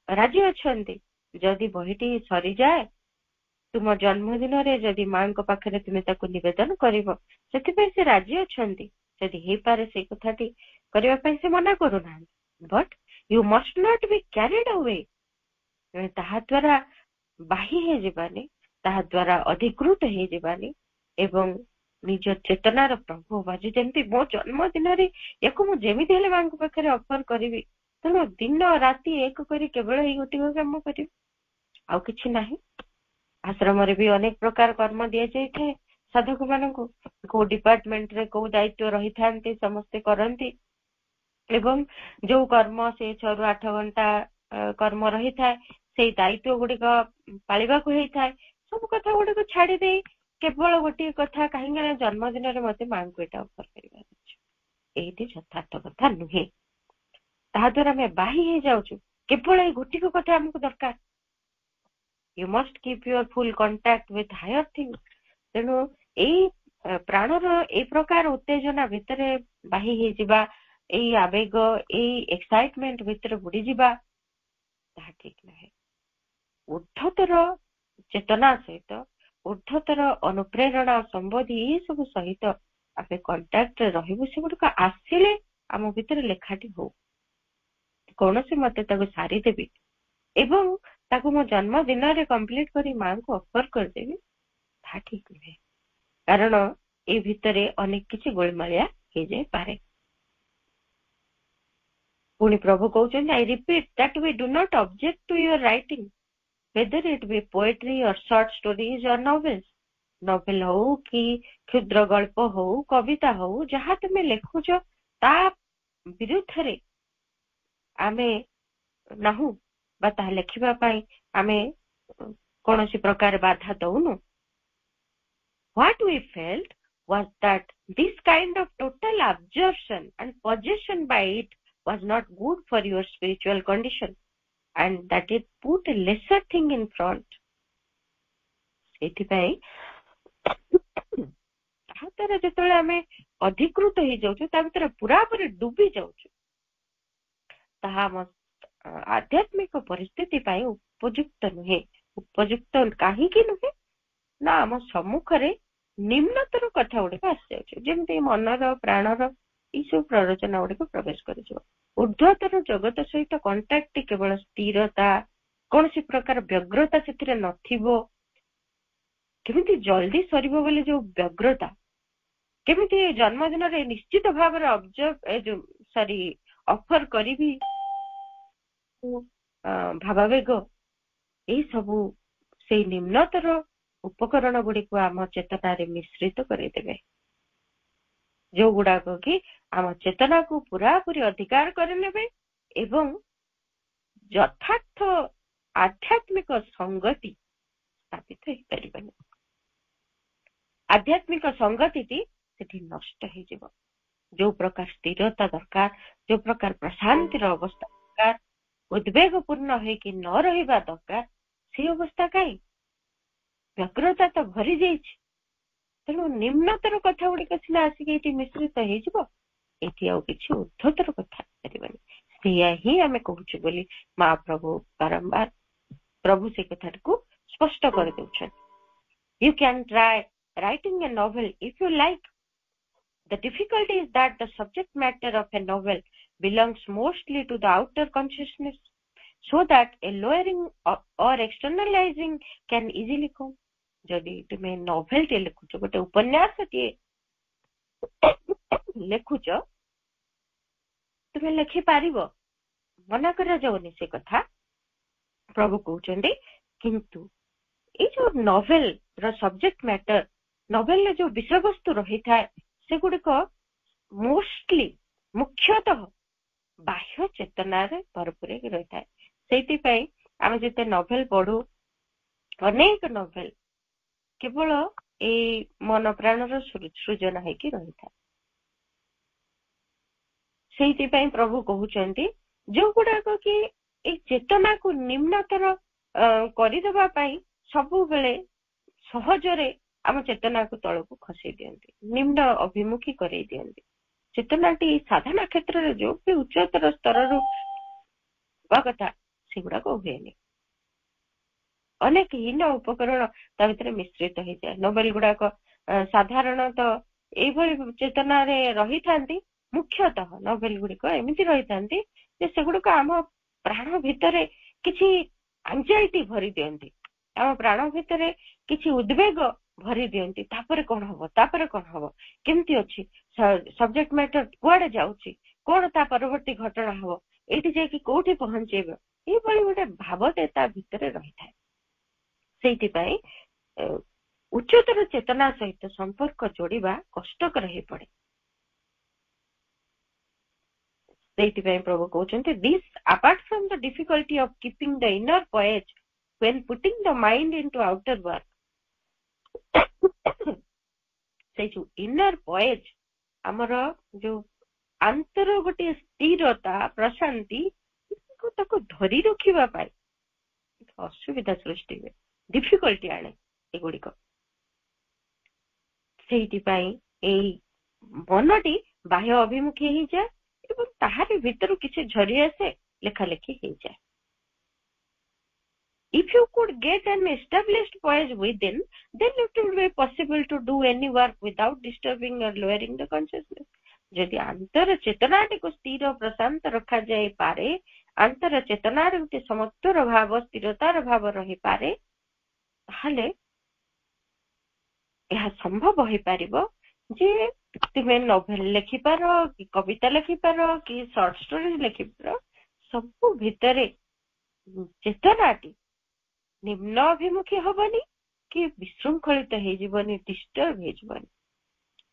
ରାଜି ଅଛନ୍ତି ଯଦି ବହିଟି ସରିଯାଏ ତୁମ ଜନ୍ମଦିନରେ ଯଦି ମାଙ୍କ ପାଖରେ ତୁମେ ତାକୁ ନିବେଦନ କରିବ, ସେଥିପାଇଁ ସେ ରାଜି ଅଛନ୍ତି। ଯଦି ହେଇପାରେ ସେଇ କଥାଟି କରିବା ପାଇଁ ସେ ମନା କରୁନାହାନ୍ତି, but you must not be carried away. ତାହା ଦ୍ୱାରା ବାହି ହେଇଯିବାନି, ତାହା ଦ୍ୱାରା ଅଧିକୃତ ହେଇଯିବାନି ଏବଂ ନିଜ ଚେତନାର ପ୍ରଭୁ ହବା। ଯେମିତି ମୋ ଜନ୍ମଦିନରେ ୟାକୁ ମୁଁ ଯେମିତି ହେଲେ ମାଙ୍କ ପାଖରେ ଅଫର କରିବି, ତେଣୁ ଦିନ ରାତି ଏକ କରି କେବଳ ଏଇ ଗୋଟିକ କାମ କରିବି, ଆଉ କିଛି ନାହିଁ। ଆଶ୍ରମରେ ବି ଅନେକ ପ୍ରକାର କର୍ମ ଦିଆଯାଇଥାଏ ସାଧକ ମାନଙ୍କୁ, କୋଉ ଡିପାର୍ଟମେଣ୍ଟରେ କୋଉ ଦାୟିତ୍ୱ ରହିଥାନ୍ତି ସମସ୍ତେ କରନ୍ତି ଏବଂ ଯୋଉ କର୍ମ ସେ 6 ରୁ 8 ଘଣ୍ଟା କର୍ମ ରହିଥାଏ ସେଇ ଦାୟିତ୍ୱ ଗୁଡିକ ପାଳିବାକୁ ହେଇଥାଏ। ସବୁ କଥା ଗୁଡିକ ଛାଡି ଦେଇ କେବଳ ଗୋଟିଏ କଥା, କାହିଁକି ନା ଜନ୍ମଦିନରେ ମତେ ମାଙ୍କୁ ଏଇଟା ଅଫର କରିବାର ଅଛି, ଏଇଟି ଯଥାର୍ଥ କଥା ନୁହେଁ। ତାହା ଦ୍ୱାରା ଆମେ ବାହି ହେଇଯାଉଛୁ, କେବଳ ଏଇ ଗୋଟିକ କଥା ଆମକୁ ଦରକାର। You must keep your full contact with higher things. ତେଣୁ ଏଇ ପ୍ରାଣର ଏଇ ପ୍ରକାର ଉତ୍ତେଜନା ଭିତରେ ବାହି ହେଇଯିବା, ଏଇ ଆବେଗ ଏଇ ଏକ୍ସାଇଟମେଣ୍ଟ ଭିତରେ ବୁଡିଯିବା, ତାହା ଠିକ ନୁହେଁ। ଉର୍ଦ୍ଧ୍ୱତର ଚେତନା ସହିତ, ଉର୍ଦ୍ଧ୍ୱତର ଅନୁପ୍ରେରଣା ସମ୍ବୋଧି ଏ ସବୁ ସହିତ ଆମେ କଣ୍ଟାକ୍ଟରେ ରହିବୁ। ସେଗୁଡିକ ଆସିଲେ ଆମ ଭିତରେ ଲେଖାଟି ହଉ, କୌଣସି ମତେ ତାକୁ ସାରିଦେବି ଏବଂ ତାକୁ ମୋ ଜନ୍ମଦିନରେ କମ୍ପ୍ଲିଟ କରି ମାଙ୍କୁ ଅଫର କରିଦେବି, ତାହା ଠିକ ନୁହେଁ। କାରଣ ଏ ଭିତରେ ଅନେକ କିଛି ଗୋଳମାଳିଆ ହେଇଯାଇପାରେ। ପୁଣି ପ୍ରଭୁ କହୁଛନ୍ତି, I repeat that we do not object to your writing, whether it be poetry or short stories or novels. Novel ହଉ କି କ୍ଷୁଦ୍ର ଗଳ୍ପ ହଉ, କବିତା ହଉ, ଯାହା ତୁମେ ଲେଖୁଛ ତା ବିରୁଦ୍ଧରେ ଆମେ ନାହୁଁ ବା ତାହା ଲେଖିବା ପାଇଁ ଆମେ କୌଣସି ପ୍ରକାର ବାଧା ଦଉନୁ। What we felt was that this kind of total absorption and possession by it was not good for your spiritual condition and that it put a lesser thing in front. ସେଥିପାଇଁ ତାହା ଦ୍ୱାରା ଯେତେବେଳେ ଆମେ ଅଧିକୃତ ହେଇଯାଉଛୁ, ତା ଭିତରେ ପୁରାପୁରି ଡୁବି ଯାଉଛୁ, ତାହା ଆମ ଆଧ୍ୟାତ୍ମିକ ପରିସ୍ଥିତି ପାଇଁ ଉପଯୁକ୍ତ ନୁହେଁ। ଉପଯୁକ୍ତ କାହିଁକି ନୁହେଁ ନା ଆମ ସମ୍ମୁଖରେ ନିମ୍ନତର କଥା ଗୁଡିକ ଆସିଯାଉଛି, ଯେମିତି ମନର ପ୍ରାଣର ଏଇ ସବୁ ପ୍ରରୋଚନା ଗୁଡିକ ପ୍ରବେଶ କରିଯିବ। ଉର୍ଦ୍ଧ୍ୱତର ଜଗତ ସହିତ କଣ୍ଟାକ୍ଟ କେବଳ ସ୍ଥିରତା, କୌଣସି ପ୍ରକାର ବ୍ୟଗ୍ରତା ସେଥିରେ ନଥିବ। କେମିତି ଜଲ୍ଦି ସରିବ ବୋଲି ଯୋଉ ବ୍ୟଗ୍ରତା, କେମିତି ଜନ୍ମଦିନରେ ନିଶ୍ଚିତ ଭାବରେ ଅଫର କରିବି ଭାବାବେଗ, ଏଇ ସବୁ ସେଇ ନିମ୍ନତର ଉପକରଣ ଗୁଡିକୁ ଆମ ଚେତନାରେ ମିଶ୍ରିତ କରିଦେବେ, ଯୋଉଗୁଡାକ କି ଆମ ଚେତନାକୁ ପୁରାପୁରି ଅଧିକାର କରିନେବେ ଏବଂ ଯଥାର୍ଥ ଆଧ୍ୟାତ୍ମିକ ସଂଗତି ସ୍ଥାପିତ ହେଇପାରିବନି। ଆଧ୍ୟାତ୍ମିକ ସଂଗତିଟି ସେଠି ନଷ୍ଟ ହେଇଯିବ। ଯୋଉ ପ୍ରକାର ସ୍ଥିରତା ଦରକାର, ଯୋଉ ପ୍ରକାର ପ୍ରଶାନ୍ତିର ଅବସ୍ଥା ଦରକାର, ଉଦ୍ବେଗ ପୂର୍ଣ୍ଣ ହେଇକି ନ ରହିବା ଦରକାର, ସେ ଅବସ୍ଥା କାହିଁ? ବ୍ୟଗ୍ରତା ତ ଭରି ଯାଇଛି। ତେଣୁ ନିମ୍ନତର କଥା ଗୁଡିକ ସିନା ଆସିକି ଏଠି ମିଶ୍ରିତ ହେଇଯିବ, ଏଠି ଆଉ କିଛି ଉର୍ଦ୍ଧ୍ୱତର କଥା ଆସିପାରିବନି। ସେଇଆ ହିଁ ଆମେ କହୁଛୁ ବୋଲି ମହାପ୍ରଭୁ ବାରମ୍ବାର ପ୍ରଭୁ ସେ କଥାଟିକୁ ସ୍ପଷ୍ଟ କରିଦେଉଛନ୍ତି। You can try writing a novel if you like. The difficulty is that the subject matter of a novel belongs mostly to the outer consciousness, so that a lowering or externalizing can easily come. ଯଦି ତୁମେ ନୋଭେଲଟିଏ ଲେଖୁଛ, ଗୋଟେ ଉପନ୍ୟାସଟିଏ ଲେଖୁଛ, ତୁମେ ଲେଖିପାରିବ, ମନା କରାଯାଉନି ସେ କଥା। ପ୍ରଭୁ କହୁଛନ୍ତି କିନ୍ତୁ ଏଇ ଯୋଉ ନୋଭେଲ ର ସବଜେକ୍ଟ ମ୍ୟାଟର, ନୋଭେଲରେ ଯୋଉ ବିଷୟବସ୍ତୁ ରହିଥାଏ ସେଗୁଡିକ ମୋଷ୍ଟଲି ମୁଖ୍ୟତଃ ବାହ୍ୟ ଚେତନାରେ ଭରପୁର ହେଇକି ରହିଥାଏ। ସେଇଥିପାଇଁ ଆମେ ଯେତେ ନୋଭେଲ ପଢୁ, ଅନେକ ନୋଭେଲ କେବଳ ଏଇ ମନ ପ୍ରାଣର ସୃଜନ ହେଇକି ରହିଥାଏ। ସେଇଥିପାଇଁ ପ୍ରଭୁ କହୁଛନ୍ତି ଯୋଉଗୁଡାକ କି ଏଇ ଚେତନାକୁ ନିମ୍ନତର କରିଦେବା ପାଇଁ ସବୁବେଳେ ସହଜରେ ଆମ ଚେତନାକୁ ତଳକୁ ଖସେଇ ଦିଅନ୍ତି, ନିମ୍ନ ଅଭିମୁଖୀ କରେଇ ଦିଅନ୍ତି। ଚେତନାଟି ସାଧନା କ୍ଷେତ୍ରରେ ଯୋଉ ବି ଉଚ୍ଚତର ସ୍ତରରୁ ହବା କଥା ସେଗୁଡାକ ହୁଏନି। ଅନେକ ହୀନ ଉପକରଣ ତା ଭିତରେ ମିଶ୍ରିତ ହେଇଯାଏ। ନୋବେଲ ଗୁଡାକ ସାଧାରଣତଃ ଏଇଭଳି ଚେତନାରେ ରହିଥାନ୍ତି। ମୁଖ୍ୟତଃ ନୋବେଲ ଗୁଡିକ ଏମିତି ରହିଥାନ୍ତି ଯେ ସେଗୁଡିକ ଆମ ପ୍ରାଣ ଭିତରେ କିଛି ଆଂଜାଇଟି ଭରି ଦିଅନ୍ତି, ଆମ ପ୍ରାଣ ଭିତରେ କିଛି ଉଦ୍ବେଗ ଭରି ଦିଅନ୍ତି। ତାପରେ କଣ ହବ, ତାପରେ କଣ ହବ, କେମିତି ଅଛି ସବଜେକ୍ଟ ମ୍ୟାଟର, କୁଆଡେ ଯାଉଛି, କଣ ତା ପରବର୍ତ୍ତୀ ଘଟଣା ହବ, ଏଇଠି ଯାଇକି କୋଉଠି ପହଞ୍ଚେଇବ, ଏଇଭଳି ଗୋଟେ ଭାବଟେ ତା ଭିତରେ ରହିଥାଏ। ସେଇଥିପାଇଁ ଉଚ୍ଚତର ଚେତନା ସହିତ ସମ୍ପର୍କ ଯୋଡିବା କଷ୍ଟକର ହେଇପଡେ। ସେଇଥିପାଇଁ ପ୍ରଭୁ କହୁଛନ୍ତି this apart from the difficulty of keeping the inner poise when putting the mind into outer work, ସେଇ ଯୋଉ ଇନର ପଏଜ, ଆମର ଯୋଉ ଆନ୍ତର ଗୋଟେ ସ୍ଥିରତା, ପ୍ରଶାନ୍ତି, ତାକୁ ଧରି ରଖିବା ପାଇଁ ଅସୁବିଧା ସୃଷ୍ଟି ହୁଏ, ଡିଫିକଲ୍ଟି ଆଣେ ଏଗୁଡିକ। ସେଇଥିପାଇଁ ଏଇ ମନଟି ବାହ୍ୟ ଅଭିମୁଖୀ ହେଇଯାଏ ଏବଂ ତାହାରି ଭିତରୁ କିଛି ଝରି ଆସେ, ଲେଖାଲେଖି ହେଇଯାଏ। If you could get an established poise within, then it would be possible to do any work without disturbing or lowering the consciousness. ଯଦି ଆନ୍ତର ଚେତନାଟିକୁ ସ୍ଥିର ପ୍ରଶାନ୍ତ ରଖାଯାଇପାରେ, ଆନ୍ତର ଚେତନାରେ ଗୋଟେ ସମତ୍ୱର ଭାବ, ସ୍ଥିରତାର ଭାବ ରହିପାରେ, ତାହେଲେ ଏହା ସମ୍ଭବ ହେଇପାରିବ ଯେ ତୁମେ ନୋଭେଲ ଲେଖିପାର, କି କବିତା ଲେଖିପାର, କି ସର୍ଟ ଷ୍ଟୋରି ଲେଖିପାର, ସବୁ ଭିତରେ ଚେତନାଟି ନିମ୍ନ ଅଭିମୁଖୀ ହବନି, କି ବିଶୃଙ୍ଖଳିତ ହେଇଯିବନି, ଡିଷ୍ଟର୍ବ ହେଇଯିବନି,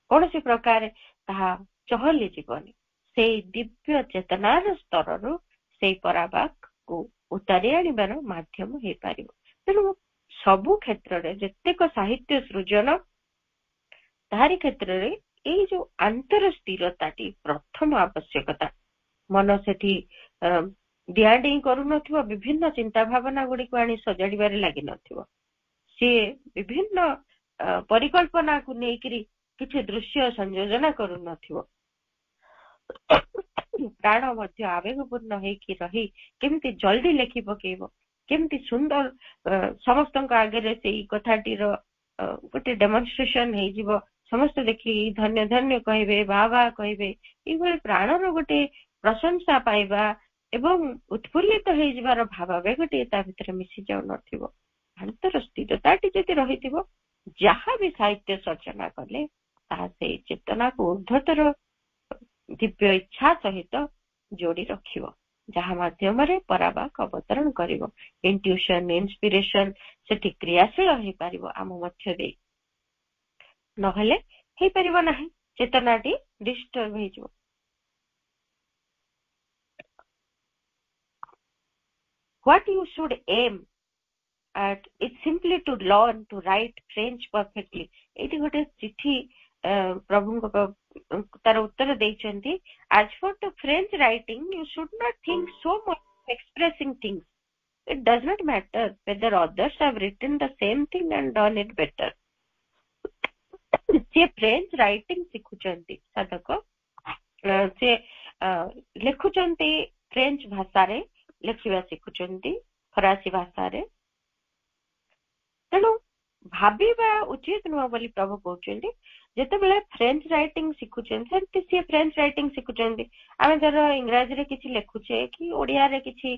କୌଣସି ପ୍ରକାର ତାହା ଚହଲି ଯିବନି। ସେଇ ଦିବ୍ୟ ଚେତନାର ସ୍ତରରୁ ସେଇ ପରାବାକକୁ ଉତାରି ଆଣିବାର ମାଧ୍ୟମ ହେଇପାରିବ। ତେଣୁ ସବୁ କ୍ଷେତ୍ରରେ ଯେତେକ ସାହିତ୍ୟ ସୃଜନ, ତାହାରି କ୍ଷେତ୍ରରେ ଏଇ ଯୋଉ ଆନ୍ତର ସ୍ଥିରତାଟି ପ୍ରଥମ ଆବଶ୍ୟକତା। ମନ ସେଠି ଡିଆଡିଇଁ କରୁନଥିବ, ବିଭିନ୍ନ ଚିନ୍ତା ଭାବନା ଗୁଡିକୁ ଆଣି ସଜାଡିବାରେ ଲାଗିନଥିବ, ସିଏ ବିଭିନ୍ନ ପରିକଳ୍ପନାକୁ ନେଇକିରି କିଛି ଦୃଶ୍ୟ ସଂଯୋଜନା କରୁନଥିବ। ପ୍ରାଣ ମଧ୍ୟ ଆବେଗପୂର୍ଣ୍ଣ ହେଇକି ରହି କେମିତି ଜଲ୍ଦି ଲେଖି ପକେଇବ, କେମିତି ସୁନ୍ଦର ସମସ୍ତଙ୍କ ଆଗରେ ସେଇ କଥାଟିର ଗୋଟେ ଡେମନଷ୍ଟ୍ରେସନ ହେଇଯିବ, ସମସ୍ତେ ଦେଖି ଧନ୍ୟ ଧନ୍ୟ କହିବେ, ବା ବା କହିବେ, ଏଇଭଳି ପ୍ରାଣର ଗୋଟେ ପ୍ରଶଂସା ପାଇବା ଏବଂ ଉତ୍ଫୁଲ୍ଲିତ ହେଇଯିବାର ଭାବାବେଗଟି ତା ଭିତରେ ମିଶି ଯାଉନଥିବ। ଆନ୍ତର ସ୍ଥିରତାଟି ଯଦି ରହିଥିବ, ଯାହା ବି ସାହିତ୍ୟ ସର୍ଜନା କଲେ ତାହା ସେଇ ଚେତନାକୁ ଉର୍ଦ୍ଧ୍ୱତର ଦିବ୍ୟ ଇଚ୍ଛା ସହିତ ଯୋଡି ରଖିବ, ଯାହା ମାଧ୍ୟମରେ ପରାବାକ ଅବତରଣ କରିବ। ଇଣ୍ଟ୍ୟୁସନ, ଇନ୍ସପିରେସନ ସେଠି କ୍ରିୟାଶୀଳ ହେଇପାରିବ ଆମ ମଧ୍ୟ ଦେଇ, ନହେଲେ ହେଇପାରିବ ନାହିଁ, ଚେତନାଟି ଡିଷ୍ଟର୍ବ ହେଇଯିବ। What you should aim at is simply to learn to write French perfectly. ଏଇଠି ଗୋଟେ ଚିଠି ପ୍ରଭୁଙ୍କ ତାର ଉତ୍ତର ଦେଇଛନ୍ତି। As for the French writing, you should not think so much of expressing things. It does not matter whether others have written the same thing and done it better. ସେ French writing ଶିଖୁଛନ୍ତି, ସାଧକ ସେ ଲେଖୁଛନ୍ତି French ଭାଷାରେ, ଲେଖିବା ଶିଖୁଛନ୍ତି ଫରାସୀ ଭାଷାରେ। ତେଣୁ ଭାବିବା ଉଚିତ ନୁହଁ ବୋଲି ପ୍ରଭୁ କହୁଛନ୍ତି। ଯେତେବେଳେ ଫ୍ରେଞ୍ଚ ରାଇଟିଂ ଶିଖୁଛନ୍ତି, ସେମିତି ସିଏ ଫ୍ରେଞ୍ଚ ରାଇଟିଂ ଶିଖୁଛନ୍ତି। ଆମେ ଧର ଇଂରାଜୀରେ କିଛି ଲେଖୁଛେ କି ଓଡିଆରେ କିଛି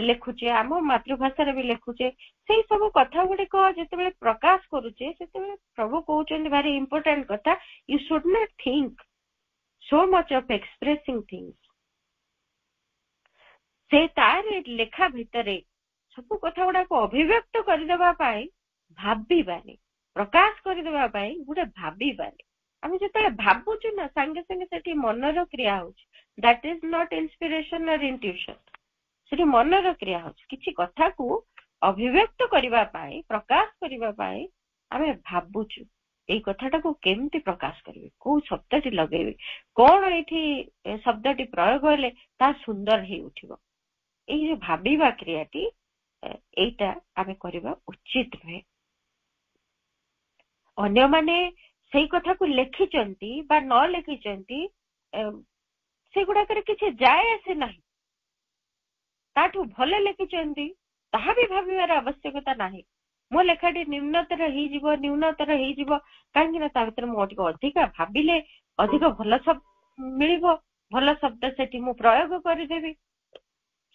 ଲେଖୁଛେ, ଆମ ମାତୃଭାଷାରେ ବି ଲେଖୁଛେ, ସେଇ ସବୁ କଥା ଗୁଡିକ ଯେତେବେଳେ ପ୍ରକାଶ କରୁଛେ, ସେତେବେଳେ ପ୍ରଭୁ କହୁଛନ୍ତି ଭାରି ଇମ୍ପୋର୍ଟାଣ୍ଟ କଥା, you should not think so much of expressing things. ସେ ତାର ଲେଖା ଭିତରେ ସବୁ କଥା ଗୁଡାକୁ ଅଭିବ୍ୟକ୍ତ କରିଦେବା ପାଇଁ ଭାବିବାନି, ପ୍ରକାଶ କରିଦେବା ପାଇଁ ଗୋଟେ ଭାବିବାନି। ଆମେ ଯେତେବେଳେ ଭାବୁଛୁ ନା ସାଙ୍ଗେ ସାଙ୍ଗେ ସେଠି ମନର କ୍ରିୟା ହଉଛି। ଦ୍ୟାଟ୍ ଇଜ ନଟ୍ ଇନ୍ସପିରେସନ ଅର୍ ଇଣ୍ଟ୍ୟୁସନ। ସେଠି ମନର କ୍ରିୟା ହଉଛି। କିଛି କଥାକୁ ଅଭିବ୍ୟକ୍ତ କରିବା ପାଇଁ, ପ୍ରକାଶ କରିବା ପାଇଁ ଆମେ ଭାବୁଛୁ ଏଇ କଥାଟାକୁ କେମିତି ପ୍ରକାଶ କରିବି, କୋଉ ଶବ୍ଦଟି ଲଗେଇବି, କଣ ଏଇଠି ଶବ୍ଦଟି ପ୍ରୟୋଗ ହେଲେ ତାହା ସୁନ୍ଦର ହେଇ ଉଠିବ। ଏଇ ଯୋଉ ଭାବିବା କ୍ରିୟାଟି, ଏଇଟା ଆମେ କରିବା ଉଚିତ ନୁହେଁ। ଅନ୍ୟମାନେ ସେଇ କଥାକୁ ଲେଖିଛନ୍ତି ବା ନ ଲେଖିଛନ୍ତି ସେଗୁଡାକରେ କିଛି ଯାଏ ଆସେ ନାହିଁ। ତାଠୁ ଭଲ ଲେଖିଛନ୍ତି ତାହା ବି ଭାବିବାର ଆବଶ୍ୟକତା ନାହିଁ। ମୋ ଲେଖାଟି ନ୍ୟୁନତର ହେଇଯିବ କାହିଁକି ନା ତା ଭିତରେ ମୁଁ ଟିକେ ଅଧିକା ଭାବିଲେ ଅଧିକ ଭଲ ଶବ୍ଦ ମିଳିବ, ଭଲ ଶବ୍ଦ ସେଠି ମୁଁ ପ୍ରୟୋଗ କରିଦେବି,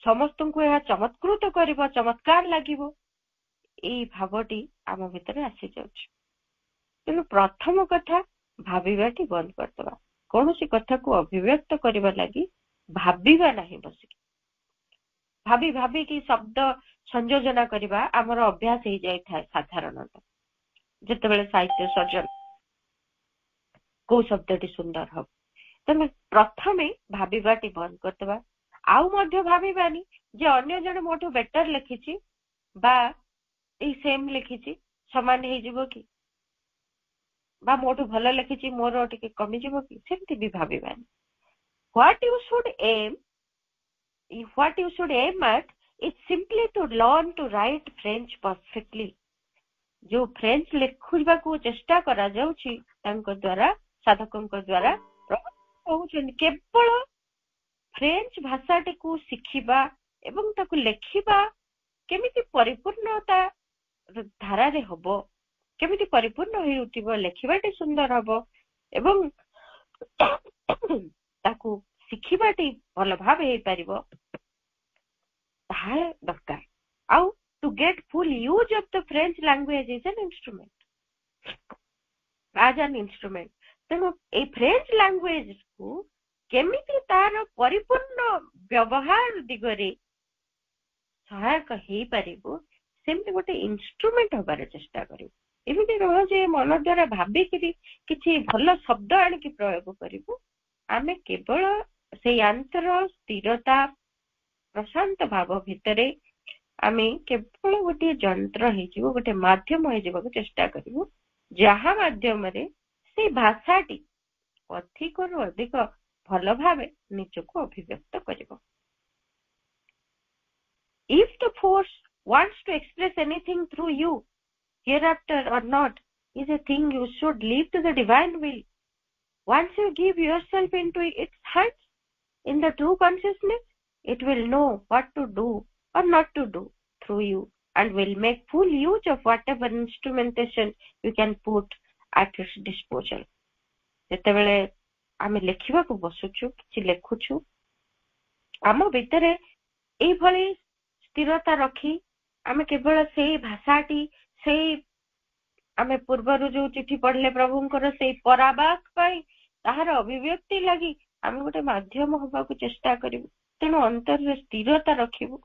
ସମସ୍ତଙ୍କୁ ଏହା ଚମତ୍କୃତ କରିବ, ଚମତ୍କାର ଲାଗିବ। ଏଇ ଭାବଟି ଆମ ଭିତରେ ଆସିଯାଉଛି। ତେଣୁ ପ୍ରଥମ କଥା, ଭାବିବାଟି ବନ୍ଦ କରିଦେବା। କୌଣସି କଥାକୁ ଅଭିବ୍ୟକ୍ତ କରିବା ଲାଗି ଭାବିବା ନାହିଁ। ବସିକି ଭାବିକି ଶବ୍ଦ ସଂଯୋଜନା କରିବା ଆମର ଅଭ୍ୟାସ ହେଇଯାଇଥାଏ ସାଧାରଣତଃ। ଯେତେବେଳେ ସାହିତ୍ୟ ସର୍ଜନ କୋଉ ଶବ୍ଦଟି ସୁନ୍ଦର ହବ, ତେଣୁ ପ୍ରଥମେ ଭାବିବାଟି ବନ୍ଦ କରିଦେବା। ଆଉ ମଧ୍ୟ ଭାବିବାନି ଯେ ଅନ୍ୟ ଜଣେ ମୋଠୁ ବେଟର ଲେଖିଛି ବା ଏଇ ସେମ୍ ଲେଖିଛି, ସମାନ ହେଇଯିବ କି, ବା ମୋଠୁ ଭଲ ଲେଖିଛି ମୋର ଟିକେ କମିଯିବ କି, ସେମିତି ବି ଭାବିବାନି। What you should aim at is simply to learn to write French perfectly. जो फ्रेंच ଲେଖିବାକୁ ଚେଷ୍ଟା କରାଯାଉଛି ତାଙ୍କ ଦ୍ୱାରା, ସାଧକଙ୍କ ଦ୍ୱାରା କହୁଛନ୍ତି କେବଳ ଫ୍ରେଞ୍ଚ ଭାଷାଟିକୁ ଶିଖିବା ଏବଂ ତାକୁ ଲେଖିବା କେମିତି ପରିପୂର୍ଣ୍ଣତା ଧାରାରେ ହବ, କେମିତି ପରିପୂର୍ଣ୍ଣ ହେଇ ଉଠିବ, ଲେଖିବାଟି ସୁନ୍ଦର ହବ ଏବଂ ତାକୁ ଶିଖିବାଟି ଭଲ ଭାବେ ହେଇପାରିବ, ତାହା ଦରକାର। ଆଉ to get full use of the French language is an instrument. ତେଣୁ ଏଇ ଫ୍ରେଞ୍ଚ ଲାଙ୍ଗୁଏଜ କୁ କେମିତି ତାର ପରିପୂର୍ଣ୍ଣ ବ୍ୟବହାର ଦିଗରେ ସହାୟକ ହେଇପାରିବ, ସେମିତି ଗୋଟେ ଇନଷ୍ଟ୍ରୁମେଣ୍ଟ ହବାର ଚେଷ୍ଟା କରିବୁ। ଏମିତି ନୁହଁ ଯେ ମନ ଦ୍ୱାରା ଭାବିକିରି କିଛି ଭଲ ଶବ୍ଦ ଆଣିକି ପ୍ରୟୋଗ କରିବୁ। ଆମେ କେବଳ ସେଇ ଆନ୍ତର ସ୍ଥିରତା, ପ୍ରଶାନ୍ତ ଭାବ ଭିତରେ ଆମେ କେବଳ ଗୋଟିଏ ଯନ୍ତ୍ର ହେଇଯିବ, ଗୋଟେ ମାଧ୍ୟମ ହେଇଯିବାକୁ ଚେଷ୍ଟା କରିବୁ, ଯାହା ମାଧ୍ୟମରେ ସେଇ ଭାଷାଟି ଅଧିକରୁ ଅଧିକ ଭଲ ଭାବେ ନିଜକୁ ଅଭିବ୍ୟକ୍ତ କରିବ। If the force wants to express anything through you, hereafter or not, is a thing you should leave to the divine will. Once you give yourself into its hands in the true consciousness, it will know what to do or not to do through you and will make full use of whatever instrumentation you can put at its disposal. ଯେତେବେଳେ ଆମେ ଲେଖିବାକୁ ବସୁଛୁ, କିଛି ଲେଖୁଛୁ, ଆମ ଭିତରେ ଏଇଭଳି ସ୍ଥିରତା ରଖି ଆମେ କେବଳ ସେଇ ଭାଷାଟି, ସେଇ ଆମେ ପୂର୍ବରୁ ଯୋଉ ଚିଠି ପଢିଲେ ପ୍ରଭୁଙ୍କର ସେଇ ପରାବାକ ପାଇଁ, ତାହାର ଅଭିବ୍ୟକ୍ତି ଲାଗି ଆମେ ଗୋଟେ ମାଧ୍ୟମ ହବାକୁ ଚେଷ୍ଟା କରିବୁ। ତେଣୁ ଅନ୍ତରରେ ସ୍ଥିରତା ରଖିବୁ,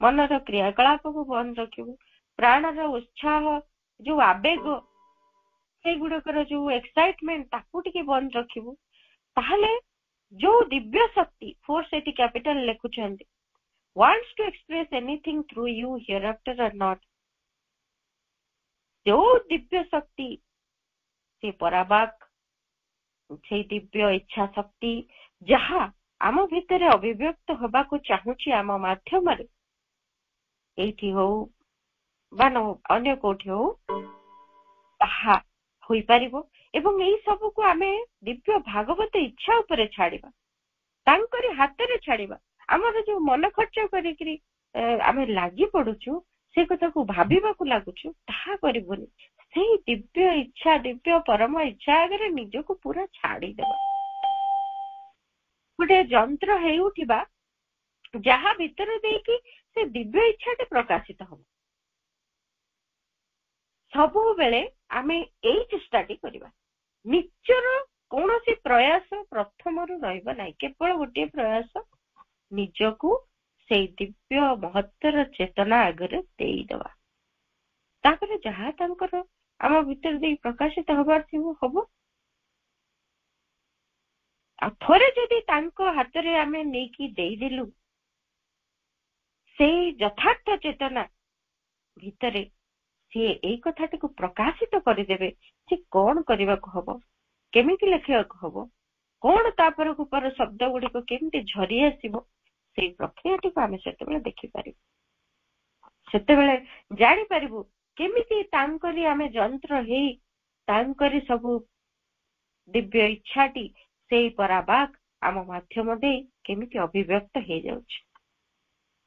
ମନର କ୍ରିୟାକଳାପକୁ ବନ୍ଦ ରଖିବୁ, ପ୍ରାଣର ଉତ୍ସାହ, ଯୋଉ ଆବେଗ, ସେଇଗୁଡିକର ଯୋଉ ଏକ୍ସାଇଟମେଣ୍ଟ, ତାକୁ ଟିକେ ବନ୍ଦ ରଖିବୁ। ତାହେଲେ ଯୋଉ ଦିବ୍ୟ ଶକ୍ତି, ଫୋର୍ସ ଏଠି କ୍ୟାପିଟାଲ ଲେଖୁଛନ୍ତି, wants to express anything through you hereafter or not, ଯୋଉ ଦିବ୍ୟ ଶକ୍ତି, ସେ ପରାବାକ, ସେଇ ଦିବ୍ୟ ଇଚ୍ଛା ଶକ୍ତି ଯାହା ଆମ ଭିତରେ ଅଭିବ୍ୟକ୍ତ ହବାକୁ ଚାହୁଁଛି ଆମ ମାଧ୍ୟମରେ, ଏଇଠି ହଉ ବା ଅନ୍ୟ କୋଉଠି ହଉ, ତାହା ହୋଇପାରିବ। ଏବଂ ଏଇ ସବୁକୁ ଆମେ ଦିବ୍ୟ ଭାଗବତ ଇଚ୍ଛା ଉପରେ ଛାଡିବା, ତାଙ୍କରି ହାତରେ ଛାଡିବା। ଆମର ଯୋଉ ମନ ଖର୍ଚ୍ଚ କରିକିରି ଆମେ ଲାଗି ପଡୁଛୁ, ସେ କଥାକୁ ଭାବିବାକୁ ଲାଗୁଛୁ, ତାହା କରିବୁନି। ସେଇ ଦିବ୍ୟ ଇଚ୍ଛା, ଦିବ୍ୟ ପରମ ଇଚ୍ଛା ଆଗରେ ନିଜକୁ ପୁରା ଛାଡିଦେବା। ଗୋଟେ ଯନ୍ତ୍ର ହେଇ ଉଠିବା ଯାହା ଭିତରେ ଦେଇକି ସେ ଦିବ୍ୟ ଇଚ୍ଛାଟି ପ୍ରକାଶିତ ହବ। ସବୁବେଳେ ଆମେ ଏଇ ଚେଷ୍ଟାଟି କରିବା। ନିଜର କୌଣସି ପ୍ରୟାସ ପ୍ରଥମରୁ ରହିବ ନାହିଁ, କେବଳ ଗୋଟିଏ ପ୍ରୟାସ, ନିଜକୁ ସେଇ ଦିବ୍ୟ ମହତ୍ତର ଚେତନା ଆଗରେ ଦେଇଦବା। ତାପରେ ଯାହା ତାଙ୍କର ଆମ ଭିତରେ ଦେଇ ପ୍ରକାଶିତ ହବାର ଥିବ ହବ। ଆଉ ଥରେ ଯଦି ତାଙ୍କ ହାତରେ ଆମେ ନେଇକି ଦେଇଦେଲୁ, ସେଇ ଯଥାର୍ଥ ଚେତନା ଭିତରେ ସିଏ ଏଇ କଥାଟିକୁ ପ୍ରକାଶିତ କରିଦେବେ ଯେ କଣ କରିବାକୁ ହବ, କେମିତି ଲେଖିବାକୁ ହବ, କଣ ତାପରକୁ ପର ଶବ୍ଦ ଗୁଡିକ କେମିତି ଝରି ଆସିବ, ସେଇ ପ୍ରକ୍ରିୟାଟିକୁ ଆମେ ସେତେବେଳେ ଦେଖିପାରିବୁ। ସେତେବେଳେ ଜାଣିପାରିବୁ କେମିତି ତାଙ୍କରି ଆମେ ଯନ୍ତ୍ର ହେଇ ତାଙ୍କରି ସବୁ ଦିବ୍ୟ ଇଚ୍ଛାଟି ସେଇ ପରାବାକ ଆମ ମାଧ୍ୟମ ଦେଇ କେମିତି ଅଭିବ୍ୟକ୍ତ ହେଇଯାଉଛି,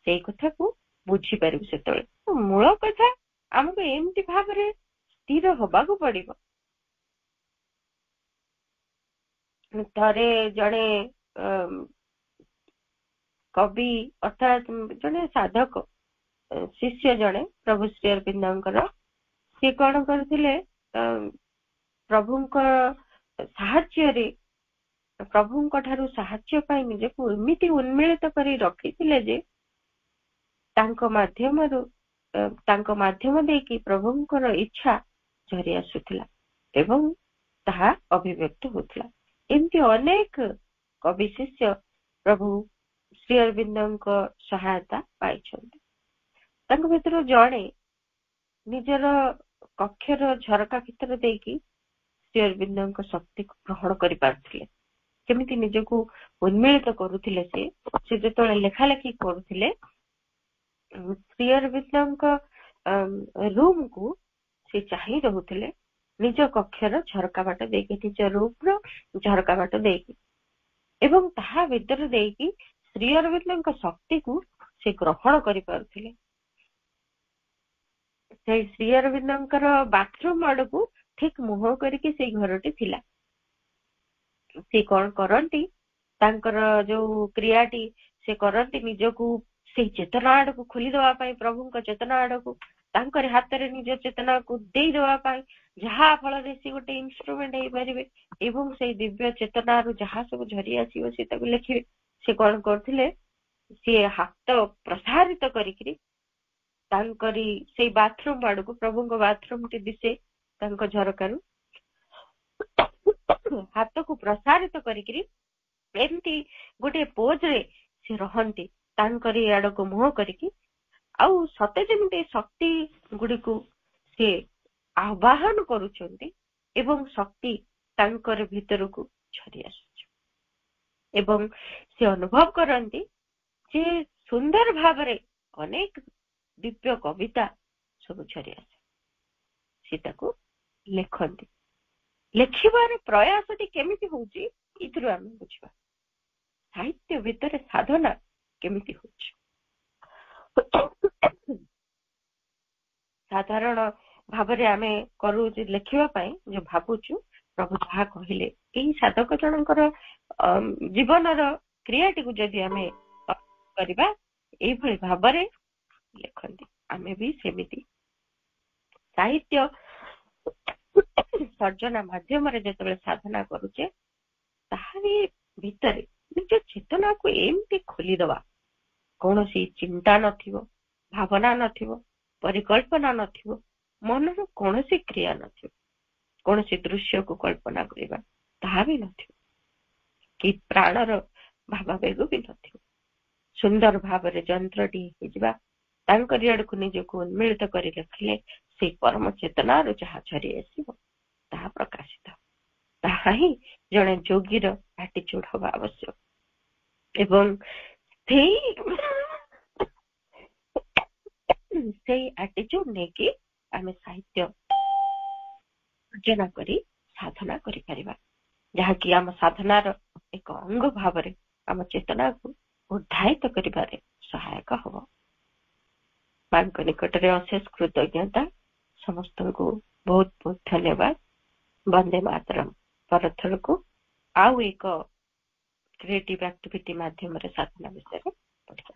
ସେଇ କଥାକୁ ବୁଝିପାରିବୁ। ସେତେବେଳେ ମୂଳ କଥା ଆମକୁ ଏମିତି ଭାବରେ ସ୍ଥିର ହବାକୁ ପଡିବ। ଥରେ ଜଣେ କବି ଅର୍ଥାତ୍ ଜଣେ ସାଧକ ଶିଷ୍ୟ ଜଣେ ପ୍ରଭୁ ଶ୍ରୀ ଅରବିନ୍ଦଙ୍କର, ସେ କଣ କରିଥିଲେ, ପ୍ରଭୁଙ୍କ ସାହାଯ୍ୟରେ, ପ୍ରଭୁଙ୍କ ଠାରୁ ସାହାଯ୍ୟ ପାଇଁ ନିଜକୁ ଏମିତି ଉନ୍ମିଳିତ କରି ରଖିଥିଲେ ଯେ ତାଙ୍କ ମାଧ୍ୟମ ଦେଇକି ପ୍ରଭୁଙ୍କର ଇଚ୍ଛା ଝରି ଆସୁଥିଲା ଏବଂ ତାହା ଅଭିବ୍ୟକ୍ତ ହଉଥିଲା। ଏମିତି ଅନେକ କବି ଶିଷ୍ୟ ପ୍ରଭୁ ଶ୍ରୀ ଅରବିନ୍ଦଙ୍କ ସହାୟତା ପାଇଛନ୍ତି। ତାଙ୍କ ଭିତରୁ ଜଣେ ନିଜର କକ୍ଷର ଝରକା ଭିତରେ ଦେଇକି ଶ୍ରୀ ଅରବିନ୍ଦଙ୍କ ଶକ୍ତିକୁ ଗ୍ରହଣ କରିପାରୁଥିଲେ, କେମିତି ନିଜକୁ ଉନ୍ମିଳିତ କରୁଥିଲେ। ସେ ଯେତେବେଳେ ଲେଖାଲେଖି କରୁଥିଲେ, ଶ୍ରୀ ଅରବିନ୍ଦଙ୍କ ରୁମକୁ ସେ ଚାହିଁ ରହୁଥିଲେ, ନିଜ କକ୍ଷର ଝରକା ବାଟ ଦେଇକି, ନିଜ ରୁମର ଝରକା ବାଟ ଦେଇକି, ଏବଂ ତାହା ଭିତରେ ଦେଇକି ଶ୍ରୀ ଅରବିନ୍ଦଙ୍କ ଶକ୍ତିକୁ ସେ ଗ୍ରହଣ କରିପାରୁଥିଲେ। ସେଇ ଶ୍ରୀ ଅରବିନ୍ଦଙ୍କର ବାଥରୁମ ଆଡକୁ ଠିକ ମୁହଁ କରିକି ସେଇ ଘରଟି ଥିଲା। ସେ କଣ କରନ୍ତି, ତାଙ୍କର ଯୋଉ କ୍ରିୟାଟି ସେ କରନ୍ତି, ନିଜକୁ ସେଇ ଚେତନା ଆଡକୁ ଖୋଲିଦବା ପାଇଁ, ପ୍ରଭୁଙ୍କ ଚେତନା ଆଡକୁ ତାଙ୍କରି ହାତରେ ନିଜ ଚେତନାକୁ ଦେଇଦବା ପାଇଁ, ଯାହା ଫଳରେ ସେ ଗୋଟେ ଇନଷ୍ଟ୍ରୁମେଣ୍ଟ ହେଇପାରିବେ ଏବଂ ସେଇ ଦିବ୍ୟ ଚେତନାରୁ ଯାହା ସବୁ ଝରି ଆସିବ ସେ ତାକୁ ଲେଖିବେ। ସେ କଣ କରୁଥିଲେ, ସିଏ ହାତ ପ୍ରସାରିତ କରିକିରି ତାଙ୍କରି ସେଇ ବାଥରୁମ ଆଡକୁ, ପ୍ରଭୁଙ୍କ ବାଥରୁମଟି ଦିଶେ ତାଙ୍କ ଝରକାରୁ, ହାତକୁ ପ୍ରସାରିତ କରିକିରି ଏମିତି ଗୋଟେ ପୋଜରେ ସେ ରହନ୍ତି, ତାଙ୍କରି ଆଡକୁ ମୁହଁ କରିକି, ଆଉ ସତେ ଯେମିତି ଶକ୍ତି ଗୁଡିକୁ ସେ ଆବାହନ କରୁଛନ୍ତି ଏବଂ ଶକ୍ତି ତାଙ୍କର ଭିତରକୁ ଝରି ଆସୁଛି। ଏବଂ ସେ ଅନୁଭବ କରନ୍ତି ଯେ ସୁନ୍ଦର ଭାବରେ ଅନେକ ଦିବ୍ୟ କବିତା ସବୁ ଝରି ଆସେ। ସେ ତାକୁ ଲେଖନ୍ତି। ଲେଖିବାର ପ୍ରୟାସଟି କେମିତି ହଉଛି, ଏଥିରୁ ଆମେ ବୁଝିବା ସାହିତ୍ୟ ଭିତରେ ସାଧନା କେମିତି ହଉଛି। ସାଧାରଣ ଭାବରେ ଆମେ କରୁଛୁ ଲେଖିବା ପାଇଁ ଯୋଉ ଭାବୁଛୁ, ପ୍ରଭୁ ଯାହା କହିଲେ ଏଇ ସାଧକ ଜଣଙ୍କର ଜୀବନର କ୍ରିୟାଟିକୁ ଯଦି ଆମେ କରିବା, ଏଇଭଳି ଭାବରେ ଲେଖନ୍ତି। ଆମେ ବି ସେମିତି ସାହିତ୍ୟ ସର୍ଜନା ମାଧ୍ୟମରେ ଯେତେବେଳେ ସାଧନା କରୁଛେ, ତାହାରି ଭିତରେ ନିଜ ଚେତନାକୁ ଏମିତି ଖୋଲିଦବା, କୌଣସି ଚିନ୍ତା ନଥିବ, ଭାବନା ନଥିବ, ପରିକଳ୍ପନା ନଥିବ, ମନର କୌଣସି କ୍ରିୟା ନଥିବ, କୌଣସି ଦୃଶ୍ୟକୁ କଳ୍ପନା କରିବା ତାହା ବି ନଥିବ, କି ପ୍ରାଣର ଭାବାବେଗ ବି ନଥିବ। ସୁନ୍ଦର ଭାବରେ ଯନ୍ତ୍ରଟି ହେଇଯିବା, ତାଙ୍କରି ଆଡକୁ ନିଜକୁ ଉନ୍ମିଳିତ କରି ରଖିଲେ ସେଇ ପରମ ଚେତନାରୁ ଯାହା ଝରି ଆସିବ ତାହା ପ୍ରକାଶିତ। ତାହା ହିଁ ଜଣେ ଯୋଗୀର ଆଟିଚ୍ୟୁଡ ହବା ଆବଶ୍ୟକ। ଏବଂ ସେଇ ଆଟିଚ୍ୟୁଡ ନେଇକି ଆମେ ସାହିତ୍ୟ ରଚନା କରି ସାଧନା କରିପାରିବା, ଯାହାକି ଆମ ସାଧନାର ଏକ ଅଙ୍ଗ ଭାବରେ ଆମ ଚେତନାକୁ ଉଦ୍ଧାରିତ କରିବାରେ ସହାୟକ ହବ। ମାଙ୍କ ନିକଟରେ ଅଶେଷ କୃତଜ୍ଞତା। ସମସ୍ତଙ୍କୁ ବହୁତ ବହୁତ ଧନ୍ୟବାଦ। ବନ୍ଦେ ମାତରମ୍। ପରଥରକୁ ଆଉ ଏକ କ୍ରିଏଟିଭ ଆକ୍ଟିଭିଟି ମାଧ୍ୟମରେ ସାଧନା ବିଷୟରେ ପଢିବା।